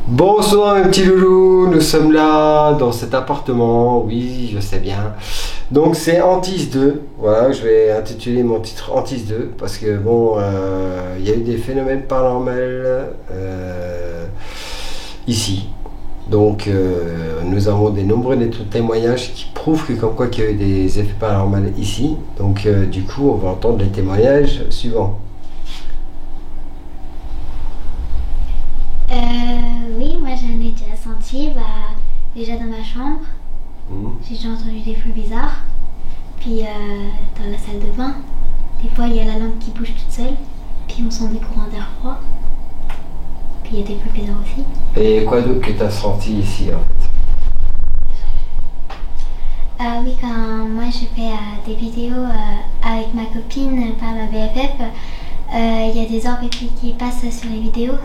Bonsoir mes petits loulous, nous sommes là dans cet appartement, oui je sais bien. Donc c'est Antise 2, voilà, je vais intituler mon titre Antise 2 parce que bon, il y a eu des phénomènes paranormaux ici. Donc nous avons des nombreux témoignages qui prouvent que comme quoi qu'il y a eu des effets paranormaux ici. Donc du coup on va entendre les témoignages suivants. Oui, moi j'en ai déjà senti, déjà dans ma chambre, j'ai déjà entendu des bruits bizarres, puis dans la salle de bain, des fois il y a la lampe qui bouge toute seule, puis on sent des courants d'air froid, puis il y a des bruits bizarres aussi. Et quoi d'autre que tu as senti ici en fait? Oui, quand moi je fais des vidéos avec ma copine par ma BFF, il y a des orbes qui passent sur les vidéos.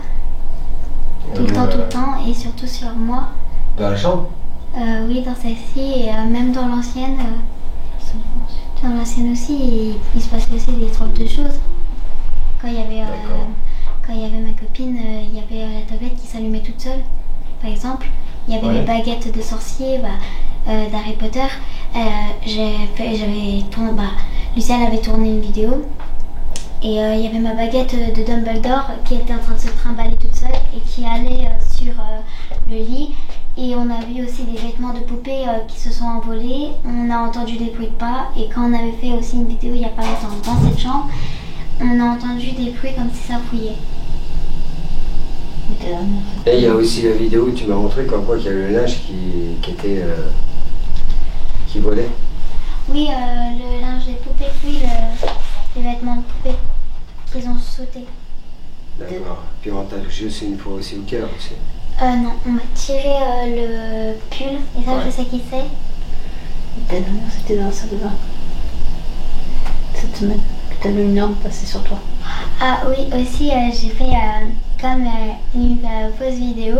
Tout le temps, et surtout sur moi. Dans la chambre? Oui, dans celle-ci, et même dans l'ancienne. Dans l'ancienne aussi, il se passait aussi des drôles de choses. Quand il y avait ma copine, il y avait la tablette qui s'allumait toute seule, par exemple. Il y avait les baguettes de sorciers d'Harry Potter. Lucienne avait tourné une vidéo. Et il y avait ma baguette de Dumbledore qui était en train de se trimballer toute seule et qui allait sur le lit. Et on a vu aussi des vêtements de poupée qui se sont envolés. On a entendu des bruits de pas. Et quand on avait fait aussi une vidéo il n'y a pas longtemps dans cette chambre, on a entendu des bruits comme si ça fouillait. Et il y a aussi la vidéo où tu m'as montré comme quoi qu'il y a le linge qui volait. Oui, le linge des poupées, puis les vêtements de poupée qu'ils ont sauté. D'accord. Puis on t'a touché aussi une fois aussi au cœur aussi. Non, on m'a tiré le pull, et ça je sais qui c'est. C'était dans la salle de bain. Cette semaine, que t'as vu une lampe passer sur toi. Ah oui, aussi j'ai fait comme une pause vidéo.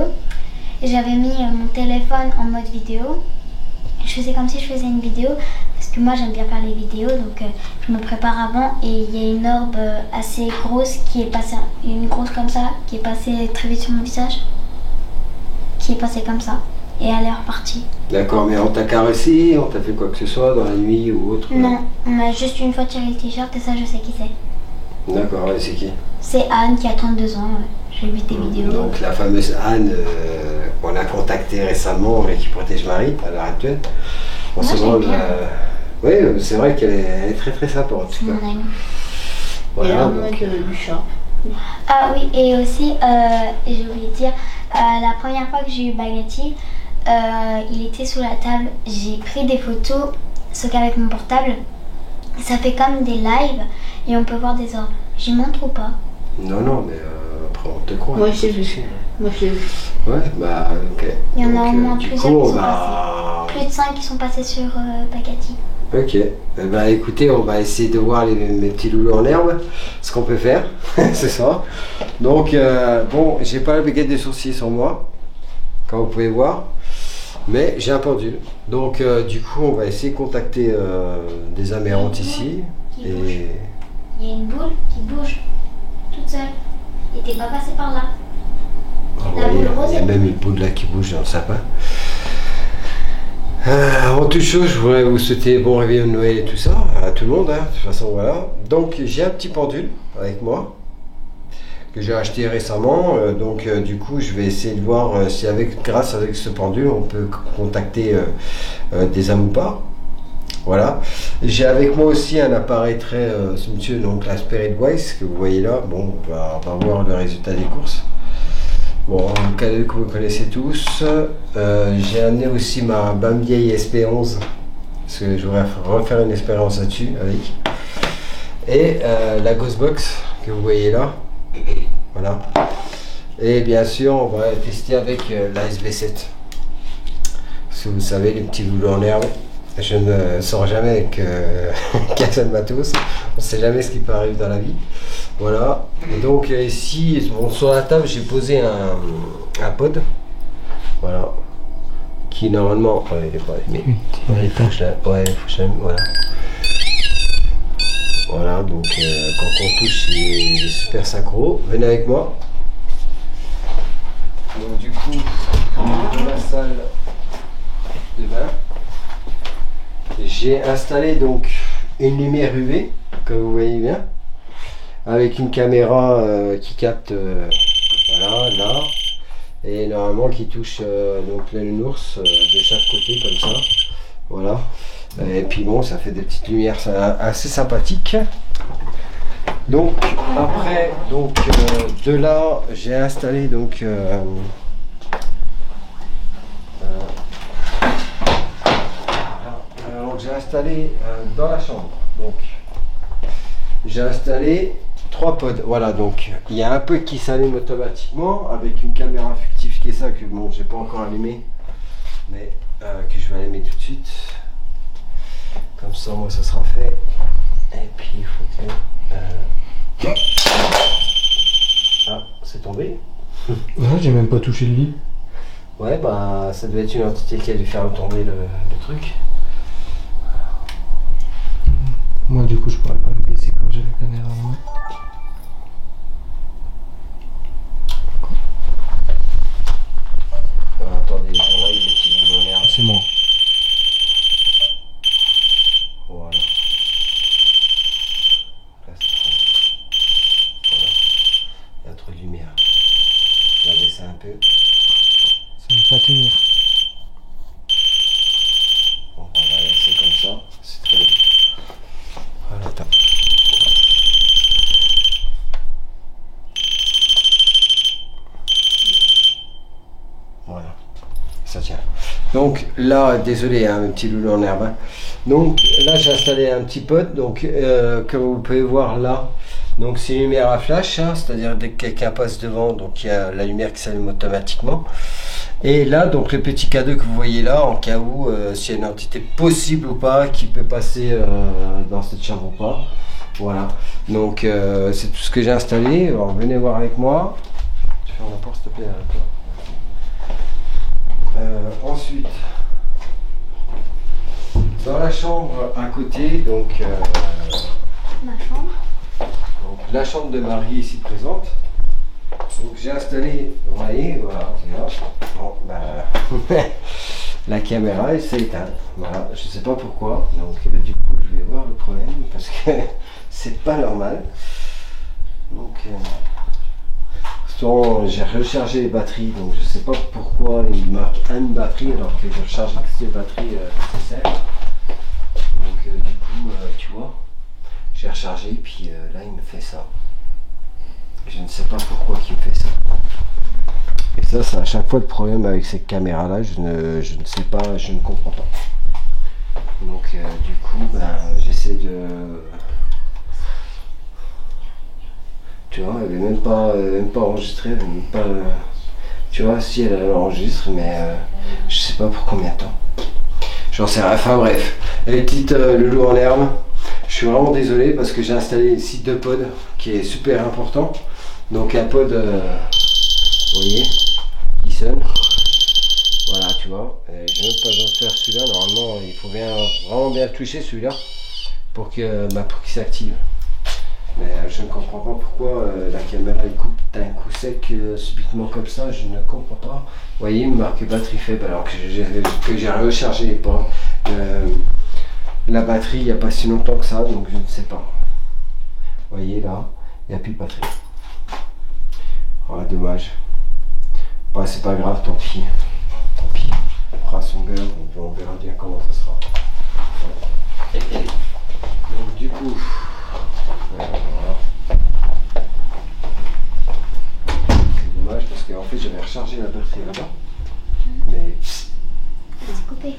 J'avais mis mon téléphone en mode vidéo. Je faisais comme si je faisais une vidéo, parce que moi j'aime bien faire les vidéos, donc je me prépare avant, et il y a une orbe assez grosse qui est passée, une grosse comme ça, qui est passée très vite sur mon visage, qui est passée comme ça, et elle est repartie. D'accord, mais on t'a caressé, on t'a fait quoi que ce soit dans la nuit ou autre? Non, on m'a juste une fois tiré le t-shirt, et ça je sais qui c'est. D'accord, et c'est qui? C'est Anne qui a 32 ans, j'ai vu tes vidéos. Donc la fameuse Anne qu'on a contactée récemment et qui protège Marie à l'heure actuelle. On se demande, oui, c'est vrai qu'elle est très très sympa en tout cas. Mon amie. Voilà, et là, donc... du chat. Ah oui, et aussi, j'ai oublié de dire, la première fois que j'ai eu Bagatti, il était sous la table, j'ai pris des photos, ce qu'avec mon portable, ça fait comme des lives et on peut voir des orbes. J'y montre ou pas? Non, mais après on te croit. Moi je l'ai vu. Moi je l'ai vu. Ouais, bah ok. Il y en a au moins du plusieurs coup, qui sont passés. Plus de 5 qui sont passés sur Bagatti. Ok, bah écoutez, on va essayer de voir mes petits loulous en herbe, ce qu'on peut faire, c'est ça. Donc, bon, j'ai pas la baguette de sourcils sur moi, comme vous pouvez voir, mais j'ai un pendule. Donc, du coup, on va essayer de contacter des amérantes ici. Il y a une boule qui bouge, toute seule, et t'es pas passé par là. La boule rose, il y a même une boule là qui bouge dans le sapin. Avant toute chose, je voudrais vous souhaiter bon réveillon de Noël et tout ça, à tout le monde, hein, de toute façon voilà. Donc j'ai un petit pendule avec moi, que j'ai acheté récemment, donc du coup je vais essayer de voir si grâce avec ce pendule on peut contacter des âmes ou pas. Voilà. J'ai avec moi aussi un appareil très somptueux, donc la Spirit Wise que vous voyez là. Bon, on va voir le résultat des courses. Bon, un cadeau que vous connaissez tous. J'ai amené aussi ma bonne vieille SP11 parce que je voudrais refaire une expérience là-dessus avec. Et la Ghostbox que vous voyez là. Voilà. Et bien sûr, on va tester avec la SB7. Parce que vous savez, les petits loulous en herbe, je ne sors jamais avec qu'un seul matos. On ne sait jamais ce qui peut arriver dans la vie. Voilà. Et donc ici, bon, sur la table, j'ai posé un pod. Voilà. Qui normalement... Ouais, il est pas... Mais... Ouais, il faut que je voilà. Voilà, donc quand on touche, il est super synchro. Venez avec moi. Donc du coup, dans la salle de bain. J'ai installé donc une lumière UV, comme vous voyez bien, avec une caméra qui capte voilà là, et normalement qui touche donc le nounours de chaque côté comme ça, voilà. Et puis bon, ça fait des petites lumières assez sympathiques. Donc après, donc de là, j'ai installé donc alors j'ai installé dans la chambre. Donc j'ai installé 3 pods. Voilà, donc il y a un peu qui s'allume automatiquement avec une caméra fictive qui est ça que bon, j'ai pas encore allumé, mais que je vais allumer tout de suite. Comme ça, moi, ça sera fait. Et puis il faut que ah, c'est tombé. Ouais, j'ai même pas touché le lit. Ouais, bah ça devait être une entité qui a dû faire tomber le truc. Moi, du coup, je pourrais pas me baisser quand j'ai la caméra en main. Attendez, j'envoie les petits bouts en l'air. C'est moi. Voilà. Là, c'est trop. Voilà. Il y a trop de lumière. Je vais baisser un peu. Ça ne va pas tenir. Bon, on va laisser comme ça. C'est très bien. Voilà, attends. Voilà. Ça tient. Donc là, désolé, hein, un petit loulou en herbe. Hein. Donc là, j'ai installé un petit pod. Donc, comme vous pouvez voir là, donc c'est une lumière à flash, hein, c'est-à-dire dès que quelqu'un passe devant, donc il y a la lumière qui s'allume automatiquement. Et là, donc le petit cadeau que vous voyez là, en cas où s'il y a une entité possible ou pas qui peut passer dans cette chambre ou pas. Voilà. Donc c'est tout ce que j'ai installé. Alors, venez voir avec moi. Tu fermes la porte, s'il te plaît. Ensuite, dans la chambre à côté, donc Ma chambre. donc la chambre de Marie ici présente. Donc j'ai installé, vous voyez, voilà, c'est là. Bon, bah, la caméra elle s'est éteinte. Voilà, je sais pas pourquoi. Donc du coup je vais voir le problème parce que c'est pas normal. Donc j'ai rechargé les batteries, donc je sais pas pourquoi il marque une batterie alors que je recharge toutes les batteries nécessaires. Donc du coup, tu vois, j'ai rechargé, puis là il me fait ça. Je ne sais pas pourquoi il me fait ça. Et ça, c'est à chaque fois le problème avec cette caméra là, je ne sais pas, je ne comprends pas. Donc du coup, ben, j'essaie de... Tu vois, elle n'est même pas enregistrée, elle est même pas... tu vois, si elle enregistre, mais je sais pas pour combien de temps. J'en sais rien, enfin bref. Les petites loulous en herbe, je suis vraiment désolé parce que j'ai installé ici 2 pods qui est super important. Donc un pod, vous voyez, qui sonne. Voilà, tu vois, j'ai même pas besoin de faire celui-là. Normalement, il faut vraiment bien le toucher celui-là pour qu'il s'active. Mais je ne comprends pas pourquoi la caméra elle coupe d'un coup sec subitement comme ça, je ne comprends pas. Vous voyez, il me marque batterie faible alors que j'ai rechargé la batterie il n'y a pas si longtemps que ça, donc je ne sais pas. Vous voyez là, il n'y a plus de batterie. Voilà, dommage. Bah, c'est pas grave, tant pis. Tant pis. On fera son beurre, on verra bien comment ça sera. Voilà. Donc du coup... voilà. C'est dommage parce qu'en fait j'avais rechargé la batterie là-bas. Mais. C'est coupé.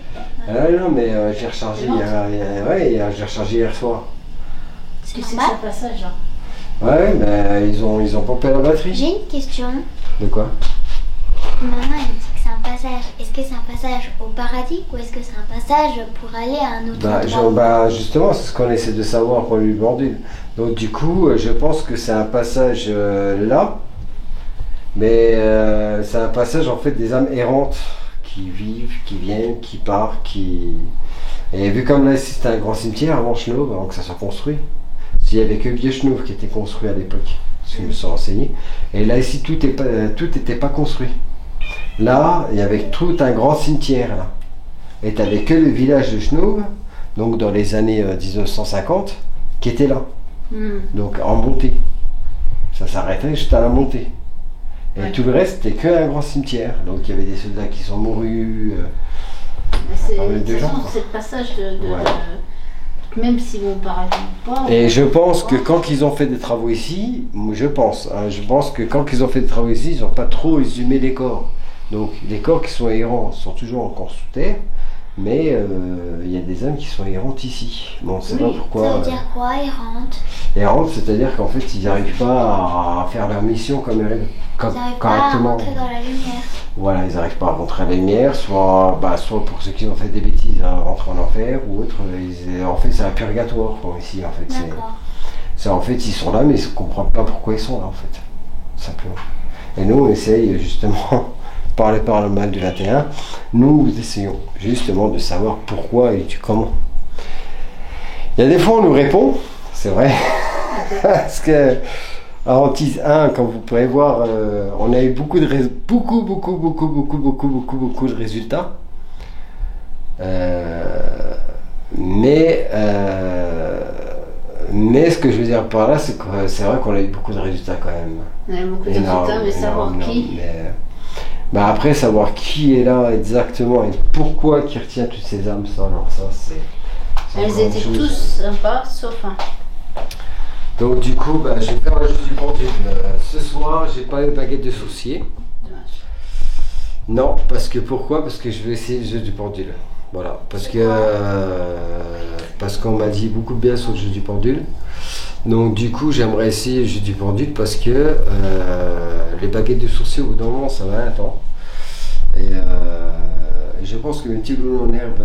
Ah non mais j'ai rechargé j'ai rechargé hier soir. Tu sais que normal. c'est un passage, hein. Ouais mais ils ont pompé la batterie. J'ai une question. De quoi? Maman elle me dit que c'est un passage. Est-ce que c'est un passage au paradis ou est-ce que c'est un passage pour aller à un autre endroit? Justement c'est ce qu'on essaie de savoir pour lui demander. Donc du coup je pense que c'est un passage là. Mais c'est un passage en fait des âmes errantes qui vivent, qui viennent, qui partent, qui... Et vu comme là ici c'était un grand cimetière avant Chenauve, avant que ça soit construit. Il n'y avait que Vieux Chenauve qui était construit à l'époque, ce que je me suis renseigné. Et là ici tout n'était pas construit. Là, il y avait tout un grand cimetière là. Et tu n'avais que le village de Chenauve, donc dans les années 1950, qui était là. Donc en montée. Ça s'arrêtait juste à la montée. Et Ouais. tout le reste, c'était que un grand cimetière. Donc il y avait des soldats qui sont mourus. Mais c'est, Ah, mais de toute des gens, façon, quoi. c'est le passage de Ouais. même si vous parlez pas. Et je pense que quand ils ont fait des travaux ici, je pense que quand ils ont fait des travaux ici, ils n'ont pas trop exhumé les corps. Donc les corps qui sont errants sont toujours encore sous terre, mais il y a des âmes qui sont errantes ici. Bon, on ne sait pas Oui, pourquoi. Ça veut dire quoi, errante? Errantes, c'est-à-dire qu'en fait, ils n'arrivent pas à faire leur mission comme Ils n'arrivent pas à correctement. rentrer dans la lumière. Voilà, ils n'arrivent pas à rentrer à la lumière, soit pour ceux qui ont fait des bêtises, à rentrer en enfer, ou autre. En fait, c'est un purgatoire quoi, ici. En fait, D'accord. en fait, ils sont là, mais ils ne comprennent pas pourquoi ils sont là, en fait. Simplement. Et nous, on essaye justement, par le mal du 21, nous essayons justement de savoir pourquoi et comment. Il y a des fois, on nous répond, c'est vrai, parce que à Antise 1, comme vous pourrez voir, on a eu beaucoup de résultats. Mais ce que je veux dire par là, c'est que c'est vrai qu'on a eu beaucoup de résultats quand même. On a beaucoup de Énorme, résultats, mais savoir énorme, qui. mais après, savoir qui est là exactement et pourquoi qui retient toutes ces âmes, ça, alors ça, c'est Elles encore une étaient chose. tous sympas, sauf un. Donc du coup, bah, je vais faire le jeu du pendule. Ce soir, j'ai pas une baguette de sorcier. Dommage. Non, parce que pourquoi? Parce que je vais essayer le jeu du pendule. Voilà, parce qu'on m'a dit beaucoup de bien sur le jeu du pendule. Donc du coup, j'aimerais essayer le jeu du pendule parce que les baguettes de sorcier, au bout d'un moment, ça va un temps. Et je pense que les petits loulous en herbe,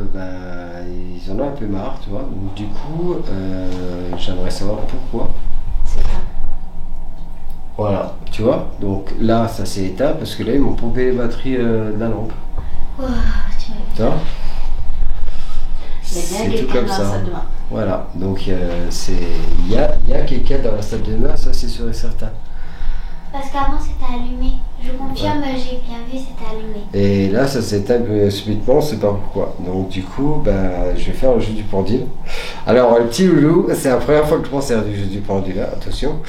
ils en ont un peu marre, tu vois. Donc du coup, j'aimerais savoir pourquoi. C'est ça. Voilà, tu vois. Donc là, ça s'est éteint parce que là, ils m'ont pompé les batteries de la lampe. Oh, Tu vois. Il y a C'est bien tout quelqu'un comme dans la ça. salle de bain. Voilà, donc il y a quelqu'un dans la salle de bain, ça c'est sûr et certain. parce qu'avant c'était allumé. Je confirme, j'ai bien vu, c'était allumé. Et là, ça s'éteint subitement, on ne sait pas pourquoi. Donc du coup, je vais faire le jeu du pendule. Alors, le petit loulou, c'est la première fois que je m'en sers du jeu du pendule, hein, attention.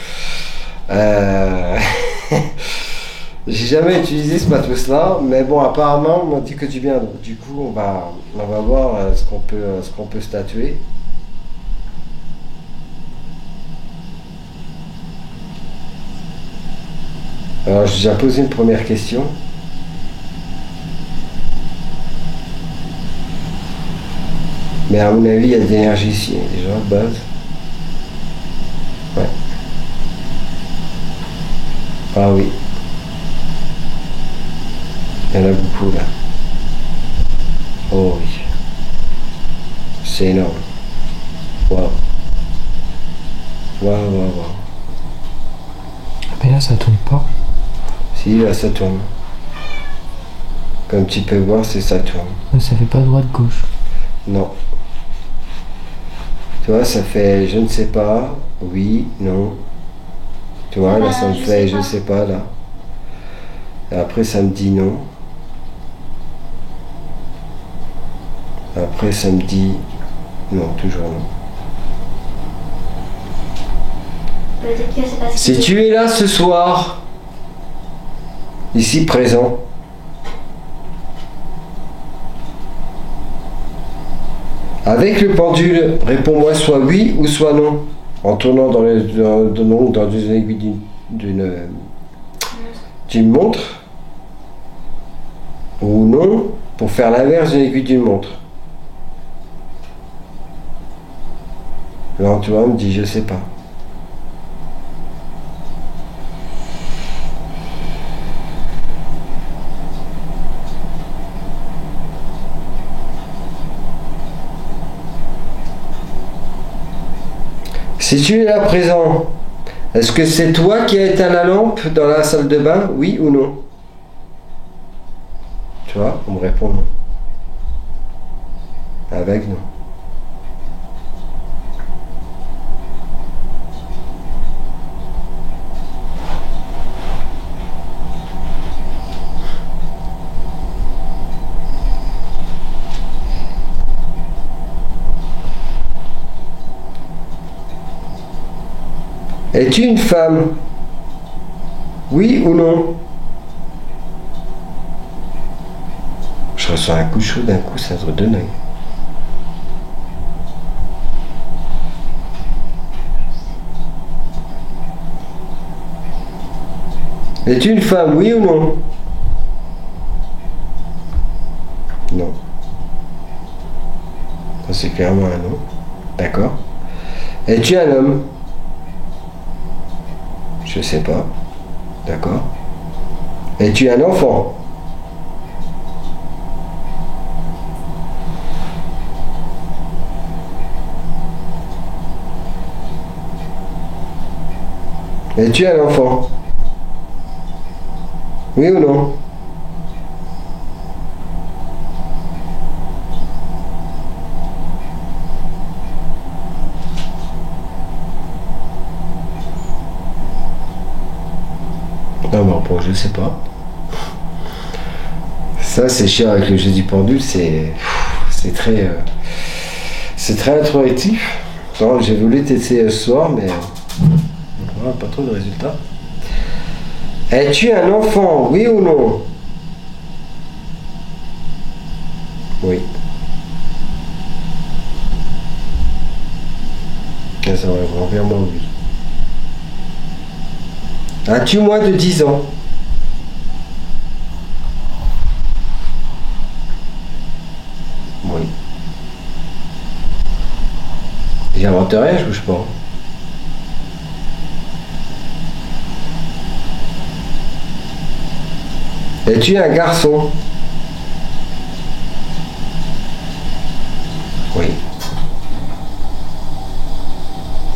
J'ai jamais utilisé ce matos-là, mais bon, apparemment, on m'a dit que du bien. Donc du coup, on va voir ce qu'on peut statuer. Alors, j'ai déjà posé une première question. Mais à mon avis, il y a de l'énergie ici, déjà, de base. Ouais. Ah oui. Il y en a beaucoup, là. Oh oui. C'est énorme. Waouh. Waouh, waouh, waouh. Mais là, ça tourne pas. Si, là, ça tourne. Comme tu peux voir, c'est ça tourne. Ça fait pas droite-gauche. Non. Tu vois, ça fait je ne sais pas, oui, non. Tu vois, là, ça me Je fait sais je pas. sais pas, là. Et après, ça me dit non. Après, ça me dit non, toujours non. Peut-être que c'est parce que. Si tu es là ce soir, ici présent, avec le pendule, réponds-moi soit oui ou soit non, en tournant dans une aiguille d'une montre, ou non, pour faire l'inverse d'une aiguille d'une montre. Là, tu vois, on me dit je sais pas. Si tu es là présent, est-ce que c'est toi qui as éteint la lampe dans la salle de bain, oui ou non? Tu vois, on me répond non. Avec non. Es-tu une femme? Oui ou non? Je reçois un coup chaud d'un coup, ça se donne. Es-tu une femme? Oui ou non? Non. Ça c'est clairement un non. D'accord. Es-tu un homme? Je sais pas. D'accord. Es-tu un enfant? Es-tu un enfant? Oui ou non? Non, bon, je sais pas. Ça, c'est chiant avec le jeu du pendule, c'est très introductif. Bon, j'ai voulu tester ce soir, mais voilà, pas trop de résultats. Es-tu un enfant? Oui ou non? Oui. Ça va envers moi, oui. As-tu moins de 10 ans? Oui. J'invente rien, je bouge pas. Es-tu un garçon? Oui.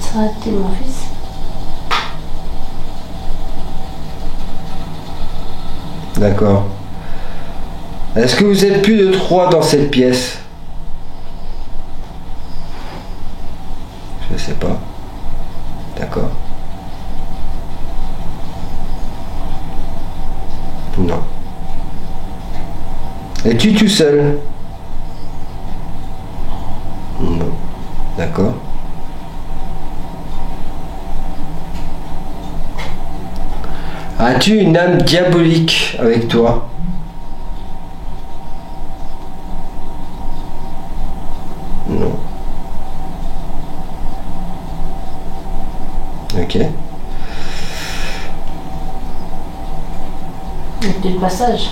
Ça a été mon fils. D'accord. Est-ce que vous êtes plus de 3 dans cette pièce? Je sais pas. D'accord. Non. Es-tu tout seul? Non. D'accord. As-tu une âme diabolique avec toi? Non. Ok. Et le passage.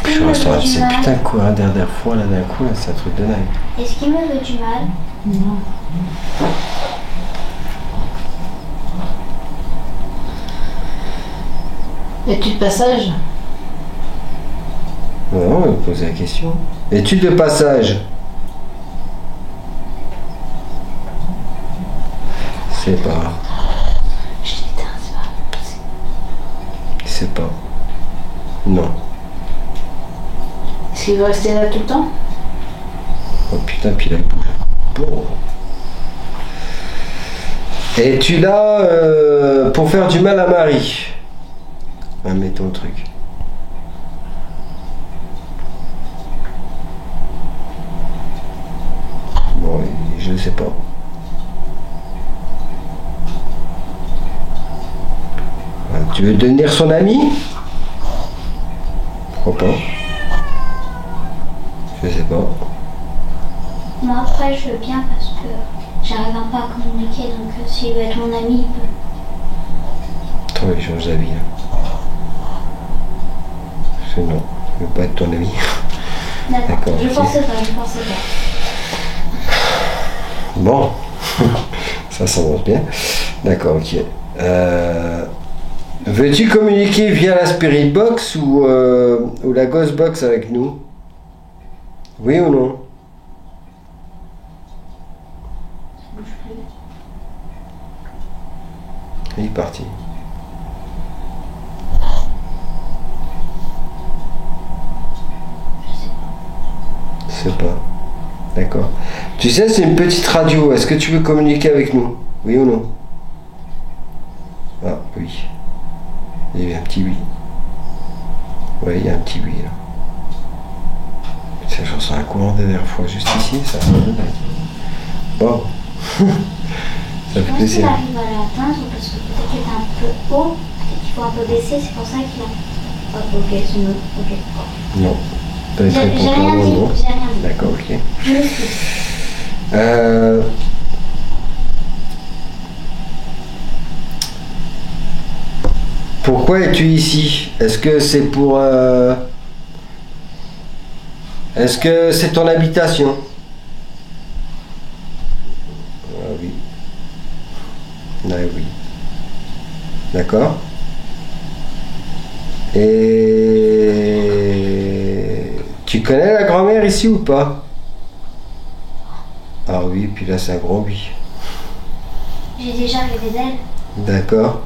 Je ressens ces putains de courants d'air froid là d'un coup, là, c'est un truc de dingue. Est-ce qu'il me veut du mal? Non. Es-tu de passage? Non, on va poser la question. Es-tu de passage? C'est pas. Je dis, c'est pas. C'est pas. Non. Est-ce qu'il veut rester là tout le temps? Oh putain, puis là, il bouge. Bon. Es-tu là pour faire du mal à Marie? Ah, mettons le truc. Bon, je ne sais pas. Tu veux devenir son ami? Pourquoi pas? Je sais pas. Moi après je veux bien parce que j'arrive un peu à communiquer, donc s'il veut être mon ami, il peut. Attends, il change d'avis. C'est non, je veux pas être ton ami. D'accord, je ok. pensais pas. Bon, ça s'avance bien. D'accord, ok. Veux-tu communiquer via la Spirit Box ou la Ghost Box avec nous? Oui ou non? Il est parti. Je sais pas. D'accord. Tu sais, c'est une petite radio. Est-ce que tu veux communiquer avec nous? Oui ou non? Ah, oui. Il y a un petit oui. Oui, il y a un petit oui là. Putain, j'en sens un courant d'air froid juste ici, ça va de dingue. Bon. Ça fait Je pense qu'il plaisir. arrive à l'atteindre parce que peut-être qu'il est un peu haut, peut-être qu'il faut un peu baisser, c'est pour ça qu'il a. Ah, ok, c'est non. Ok. Non. T'as J'ai répondu rien clairement dit, non. j'ai rien dit. D'accord, ok. Je me suis. Pourquoi es-tu ici? Est-ce que c'est pour... Est-ce que c'est ton habitation? Ah oui. Ah oui. D'accord. Et... Tu connais la grand-mère ici ou pas? Ah oui, puis là c'est un gros oui. J'ai déjà rêvé d'elle. D'accord.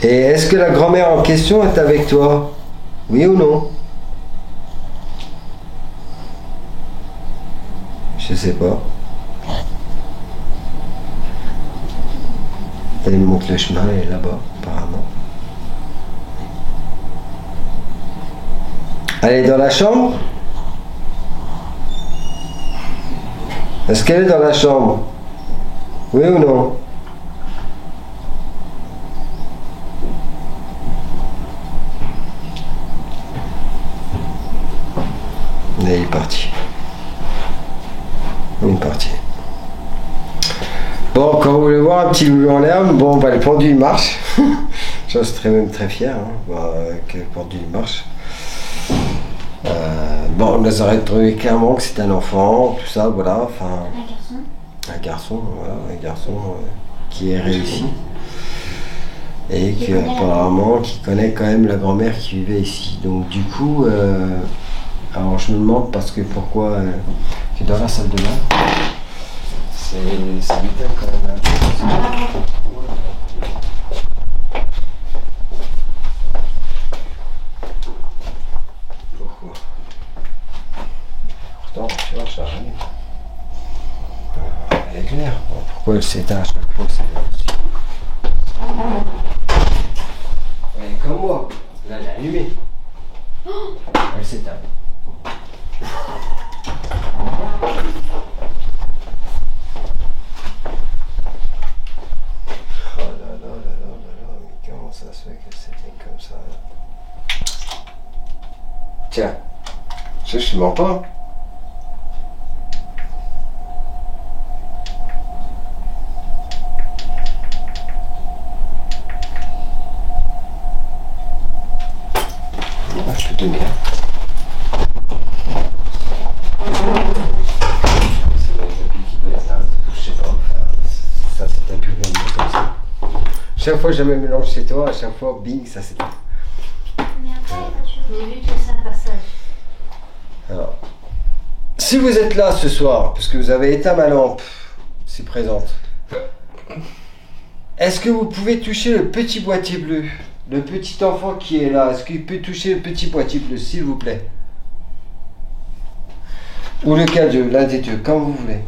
Et est-ce que la grand-mère en question est avec toi? Oui ou non? Je sais pas. Elle me montre le chemin, elle est là-bas, apparemment. Elle est dans la chambre? Est-ce qu'elle est dans la chambre? Oui ou non? Il est parti. Il est parti. Bon, quand vous voulez voir un petit loulou en herbe, bon, bah, le pendule marche. J'en serais même très fier que le pendule marche. Bon, on les aurait trouvé clairement que c'était un enfant, tout ça, voilà. Enfin, Un garçon. un garçon, voilà, un garçon qui est réussi. Et Qui qui connaît la apparemment qui connaît quand même la grand-mère qui vivait ici. Donc du coup, alors je me demande parce que pourquoi tu es dans la salle de bain. C'est vital quand même. Hein. Pourquoi? Pourtant, tu vois, ça arrive. Elle est claire. Bon, pourquoi elle s'éteint à chaque fois? C'est là aussi. Elle est comme moi. Là, elle est allumée. Elle s'éteint. Oh là là là là là là, mais comment ça se fait qu'elle s'éteigne comme ça? Tiens, je mens pas. Ah, je peux donner. Je sais pas. Ça c'est un peu comme ça. Chaque fois que je me mélange chez toi, à chaque fois, bing, ça s'éteint. Mais après, tu J'ai vu que c'est un passage. Alors, si vous êtes là ce soir, parce que vous avez éteint ma lampe, si présente, est-ce que vous pouvez toucher le petit boîtier bleu? Le petit enfant qui est là, est-ce qu'il peut toucher le petit boîtier bleu, s'il vous plaît? Ou le cadeau, l'un des deux, comme vous voulez.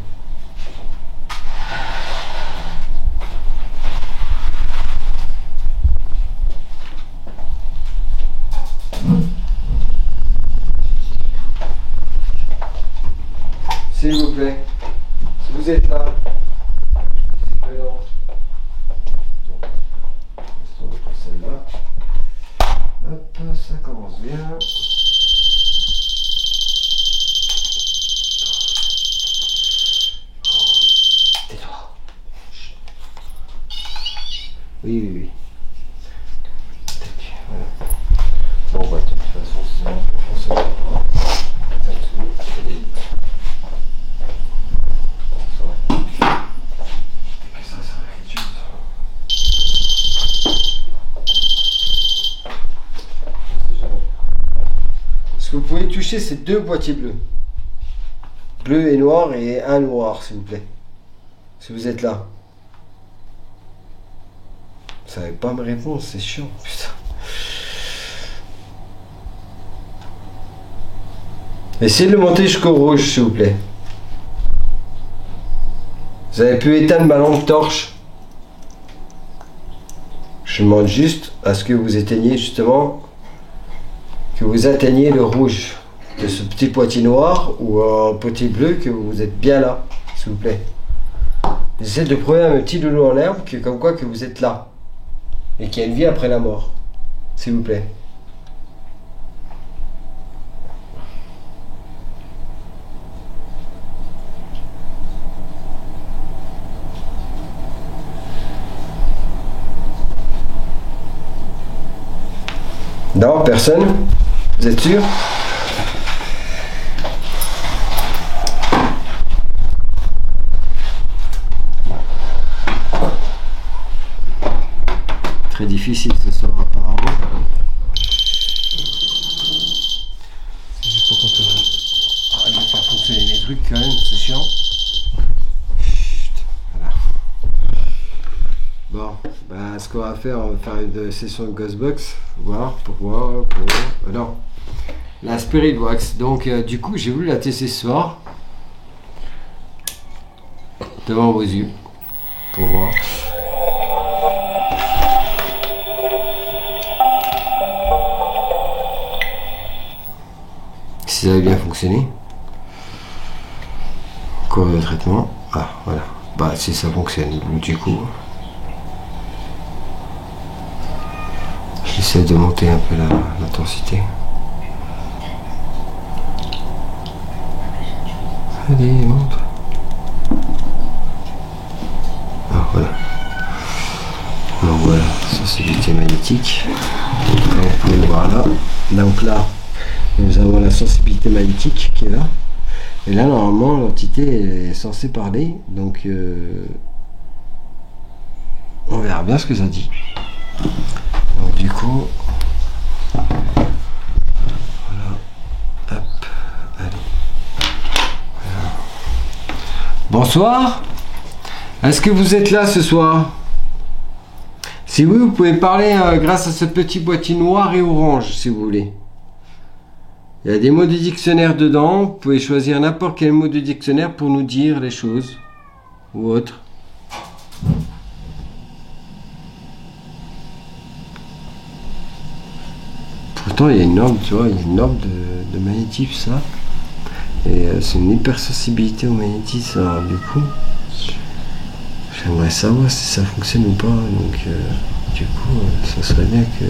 S'il vous plaît, si vous êtes là, c'est que non. Bon, celle-là. Hop, ça commence bien. Tais-toi. Oui, oui, oui. Tac, voilà. Bon, bah, de toute façon, sinon, on se voit pas. Ça te fout, c'est des... Ce que vous pouvez toucher, c'est deux boîtiers bleus. Bleu et noir et un noir, s'il vous plaît. Si vous êtes là. Vous savez pas me répondre, c'est chiant, putain. Essayez de le monter jusqu'au rouge, s'il vous plaît. Vous avez pu éteindre ma lampe torche. Je demande juste à ce que vous éteigniez justement, que vous atteigniez le rouge de ce petit boîtier noir ou un boîtier bleu, que vous êtes bien là, s'il vous plaît. J'essaie de prouver à mes petits loulous en herbe que comme quoi que vous êtes là. Et qu'il y a une vie après la mort. S'il vous plaît. Non, personne? Vous êtes sûr? Très difficile ce soir apparemment. C'est juste pour contrôler. Ah, je vais faire fonctionner mes trucs quand même, c'est chiant. Voilà. Bon, bah, ce qu'on va faire, on va faire une session de Ghostbox, pour voir. Non, la Spirit Box. Donc, du coup, j'ai voulu la tester ce soir, devant vos yeux, pour voir. Si ça avait bien fonctionné. Encore le traitement. Ah, voilà. Bah, si ça fonctionne, du coup. J'essaie de monter un peu l'intensité. Allez, monte. Ah, voilà. Donc voilà, sensibilité magnétique. Comme vous pouvez le voir là. Donc là, nous avons la sensibilité magnétique qui est là. Et là, normalement, l'entité est censée parler. Donc, on verra bien ce que ça dit. Donc, du coup, voilà. Hop, allez. Voilà. Bonsoir. Est-ce que vous êtes là ce soir? Si oui, vous pouvez parler grâce à ce petit boîtier noir et orange, si vous voulez. Il y a des mots de dictionnaire dedans. Vous pouvez choisir n'importe quel mot de dictionnaire pour nous dire les choses. Ou autre. Pourtant, il y a une norme, tu vois, il y a une norme de magnétisme, ça. Et c'est une hypersensibilité au magnétisme. Alors, du coup, j'aimerais savoir si ça fonctionne ou pas. Donc, du coup, ça serait bien que...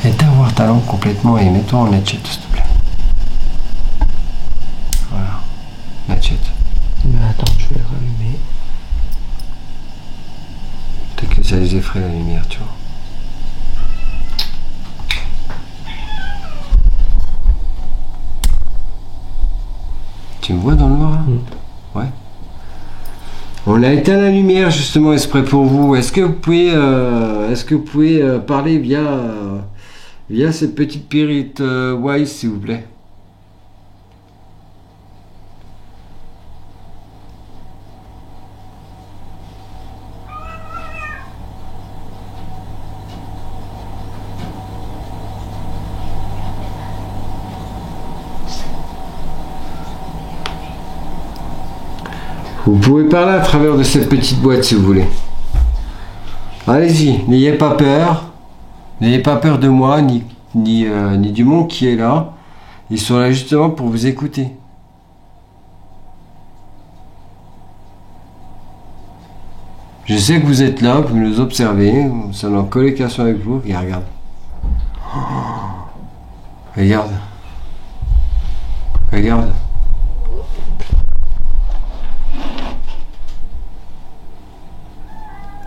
Éteins voir ta lampe complètement et mets-toi en headshot, s'il te plaît. Voilà, headshot. Mais attends, je vais rallumer. Peut-être que ça les effraie la lumière, tu vois. Tu me vois dans le noir là? Ouais. On a éteint la lumière justement exprès pour vous. Est-ce que vous pouvez, parler via cette petite pyrite Wise, s'il vous plaît? Vous pouvez parler à travers de cette petite boîte si vous voulez. Allez-y, n'ayez pas peur. N'ayez pas peur de moi, ni du monde qui est là. Ils sont là justement pour vous écouter. Je sais que vous êtes là, que vous nous observez. Nous sommes en communication avec vous. Et regarde. Regarde. Regarde.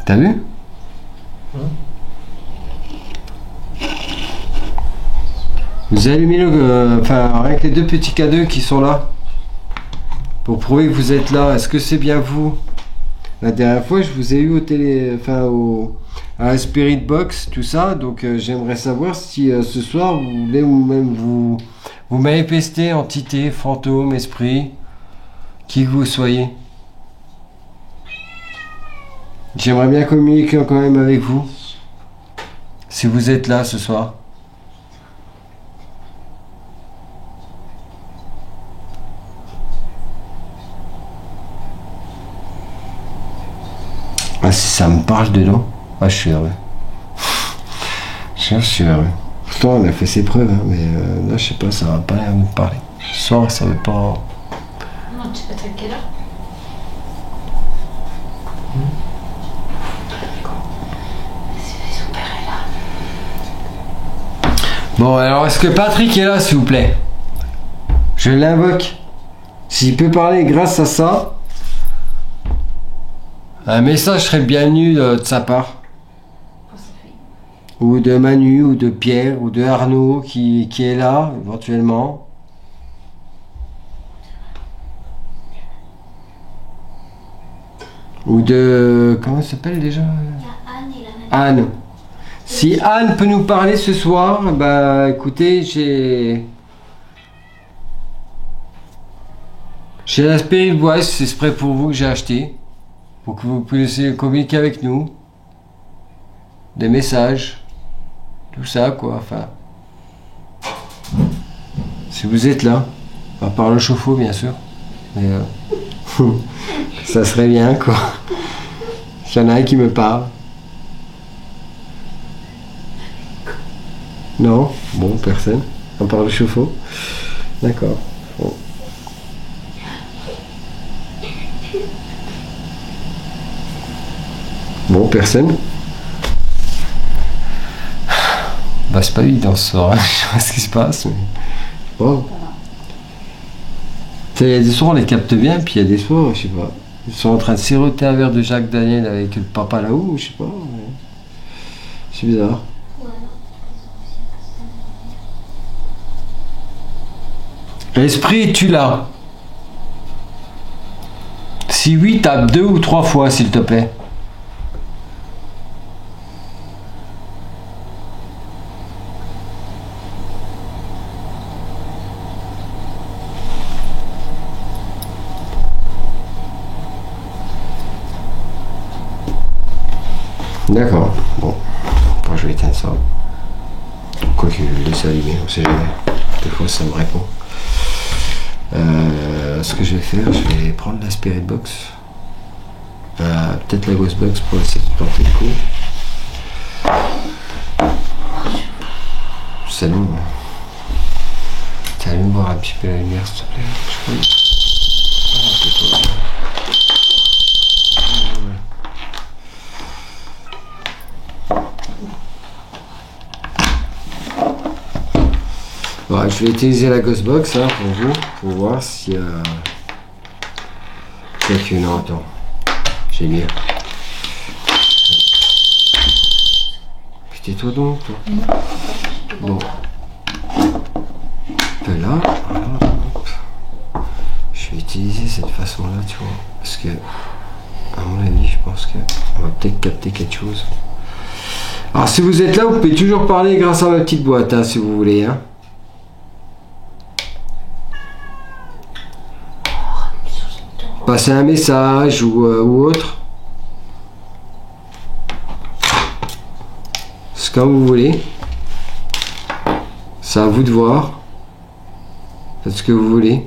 T'as vu? Vous allumez enfin, rien que les deux petits cadeaux qui sont là. Pour prouver que vous êtes là. Est-ce que c'est bien vous? La dernière fois, je vous ai eu à la Spirit Box, tout ça. Donc, j'aimerais savoir si ce soir, vous voulez vous-même vous manifester, entité, fantôme, esprit, qui que vous soyez. J'aimerais bien communiquer quand même avec vous. Si vous êtes là ce soir. Ah, si ça me parle dedans. Ah, je suis heureux. Je suis heureux. Pourtant, on a fait ses preuves, hein, mais là, je sais pas, ça va pas l'air de me parler. Ce soir, ça veut pas. Non, tu peux être à quelle heure? Son père est là. Bon, alors est-ce que Patrick est là, s'il vous plaît? Je l'invoque. S'il peut parler grâce à ça, un message serait bienvenu de sa part. Pour sa fille. Ou de Manu, ou de Pierre, ou de Arnaud qui est là, éventuellement. Ou de... Comment elle s'appelle déjà? Il y a Anne et la même. Anne. Si Anne peut nous parler ce soir, bah écoutez, j'ai la Spirit Voice, c'est exprès pour vous que j'ai acheté. Pour que vous puissiez communiquer avec nous. Des messages. Tout ça quoi, enfin. Si vous êtes là. À part le chauffe-eau bien sûr. Mais ça serait bien quoi. S'il y en a un qui me parle. Non? Bon, personne. À part le chauffe-eau. D'accord. Bon. Bon, personne. Bah, c'est pas évident ce soir. Je sais pas ce qui se passe, mais. Bon. Il y a des soirs on les capte bien, puis il y a des soirs, je sais pas. Ils sont en train de siroter un verre de Jacques Daniel avec le papa là-haut, je sais pas. Mais... c'est bizarre. Esprit, es-tu là? Si oui, tape 2 ou 3 fois, s'il te plaît. D'accord, bon. Bon, je vais éteindre ça. Quoique, je vais le laisser allumer, on sait jamais. Des fois, ça me répond. Ce que je vais faire, je vais prendre la Spirit Box. Peut-être la Ghost Box pour essayer de tenter le coup. Salut. T'allumes voir un petit peu la lumière, s'il te plaît. Je crois. Ah, c'est toi. Bon, je vais utiliser la Ghost Box hein, pour vous, pour voir s'il y a... Peut-être que non, attends. J'ai mieux. Puis tais-toi donc, toi. Bon. Là, voilà, hop. Je vais utiliser cette façon-là, tu vois. Parce que, à mon avis, je pense qu'on va peut-être capter quelque chose. Alors, si vous êtes là, vous pouvez toujours parler grâce à ma petite boîte, hein, si vous voulez, hein. Passer un message ou autre. C'est comme vous voulez. C'est à vous de voir. Faites ce que vous voulez.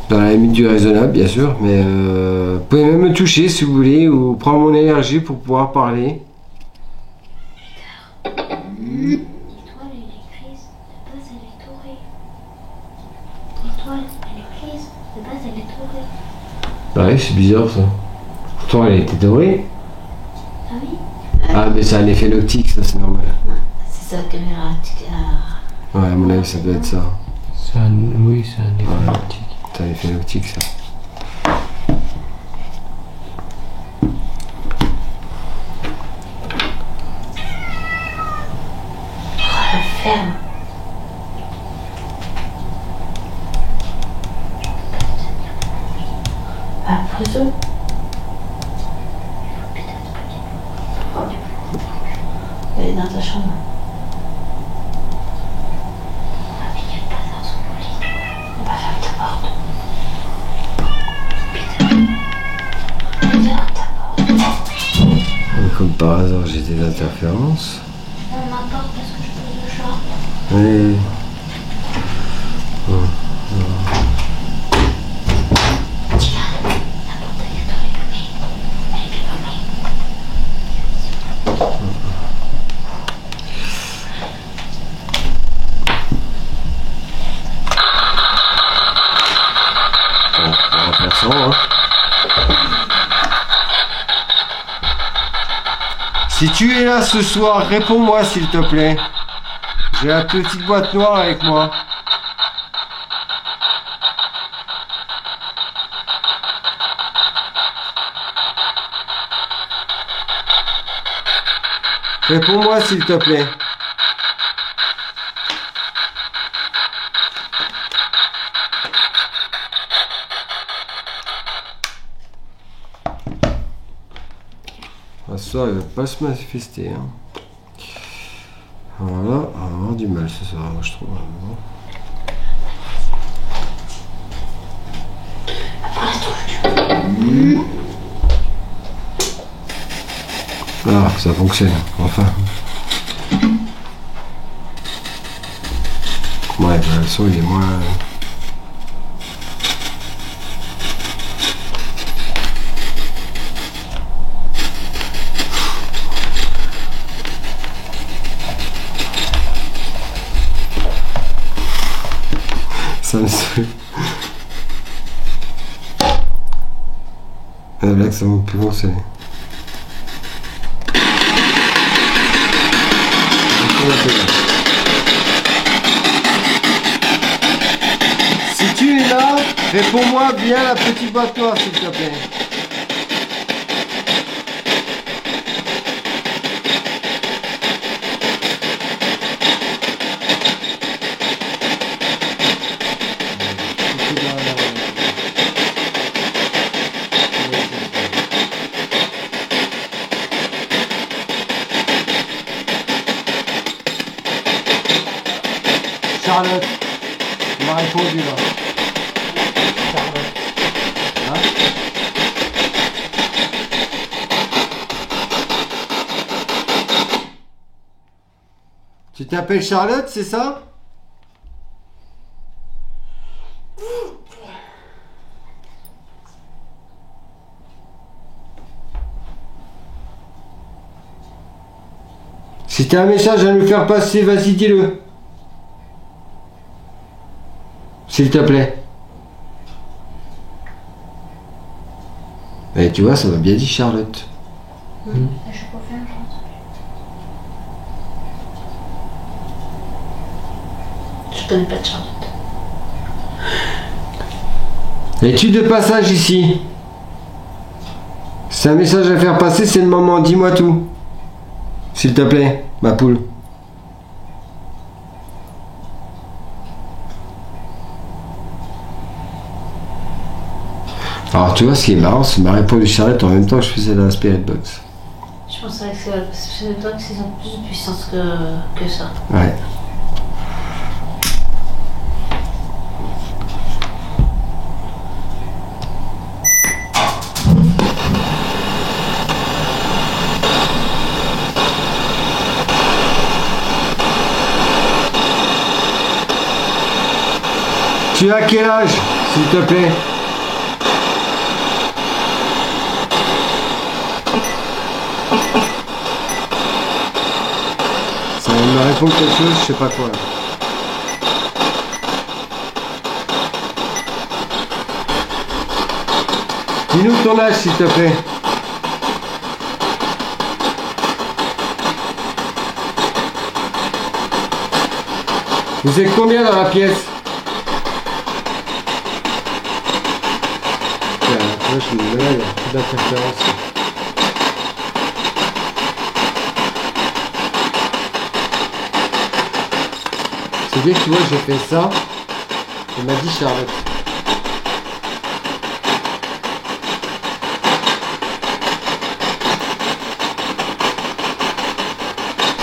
Dans la limite du raisonnable, bien sûr. Mais vous pouvez même me toucher si vous voulez. Ou prendre mon énergie pour pouvoir parler. Ouais, c'est bizarre ça. Pourtant elle était dorée. Ah oui? Ah mais c'est un effet optique, ça c'est normal. C'est sa caméra. Ouais, à mon avis ça doit être ça. Oui, c'est un effet optique. C'est un effet optique ça. Ferme. Ah, Pozo. Elle est dans ta chambre. Ah mais il n'est pas dans son lit. On va fermer ta porte. Ferme ta porte. Comme par hasard j'ai des interférences. On m'apporte parce que je pose le short. Oui. façon, hein. Si tu es là ce soir, réponds-moi s'il te plaît. J'ai la petite boîte noire avec moi. Réponds-moi s'il te plaît. Ce soir, il va pas se manifester. Hein. Voilà, on va avoir du mal ce soir, moi je trouve. Ah, ça fonctionne, enfin. Ouais, le son il est moins... Ça me saoule. La blague, ça monte plus fonctionner. Si tu es là, réponds-moi bien la petite boîte noire, s'il te plaît. Charlotte, tu m'as répondu là. Charlotte. Hein? Tu t'appelles Charlotte, c'est ça? Si t'as un message à nous faire passer, vas-y dis-le. S'il te plaît. Et tu vois, ça m'a bien dit Charlotte. Je confirme. Je connais pas de Charlotte. Es-tu de passage ici? C'est un message à faire passer, c'est le moment. Dis-moi tout. S'il te plaît, ma poule. Alors tu vois, ce qui est marrant, c'est ma répondu Charlotte en même temps que je faisais la Spirit Box. Je pensais que c'est toi qu'ils ont plus de puissance que ça. Ouais. Tu as quel âge, s'il te plaît? Ça va me répondre quelque chose, je sais pas quoi. Dis-nous ton âge, s'il te plaît. Vous êtes combien dans la pièce? Là, je me dis, là, il y a beaucoup d'interférences. C'est bien que tu vois, j'ai fait ça. Il m'a dit Charlotte.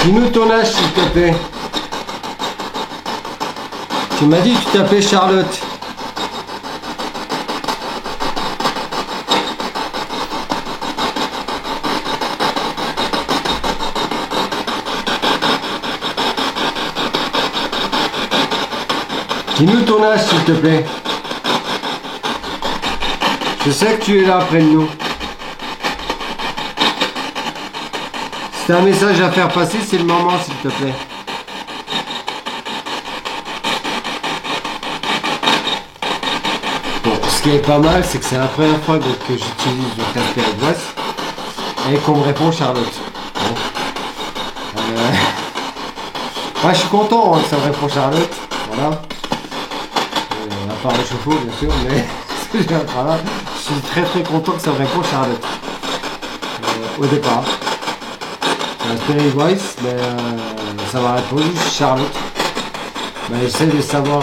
Dis-nous ton âge, s'il te plaît. Tu m'as dit que tu t'appelais Charlotte. Dis-nous ton âge, s'il te plaît. Je sais que tu es là près de nous. Si t'as un message à faire passer, c'est le moment, s'il te plaît. Bon, ce qui est pas mal, c'est que c'est la première fois que j'utilise le casque Périgoise et qu'on me répond Charlotte. Bon. Ouais, je suis content hein, que ça me répond Charlotte. Voilà. À part le chauffe-eau, bien sûr, mais voilà, je suis très content que ça me répond Charlotte. Au départ. Périgoise, mais ça m'a répondu Charlotte. Ben, j'essaie de savoir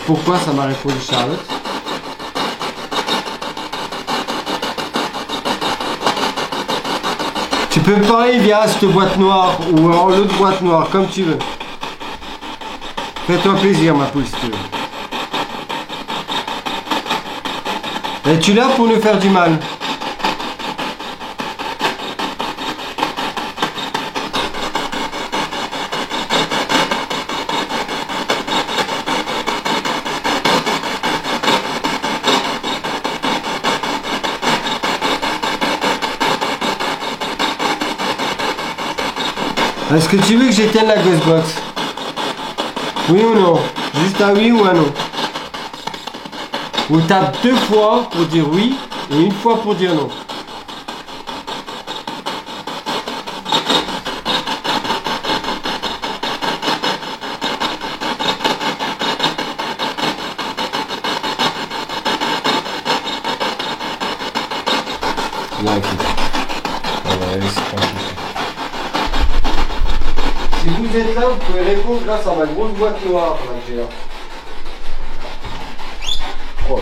pourquoi ça m'a répondu Charlotte. Tu peux me parler via cette boîte noire ou alors l'autre boîte noire, comme tu veux. Fais-toi plaisir, ma poule, si tu veux. Es-tu là pour nous faire du mal? Est-ce que tu veux que j'éteigne la Ghostbox? Oui ou non? Juste un oui ou un non. Ou tape 2 fois pour dire oui et 1 fois pour dire non. Là, écoute. On va laisser tranquille. Si vous êtes là, vous pouvez répondre grâce à ma grosse boîte noire là, que j'ai là. Oh là,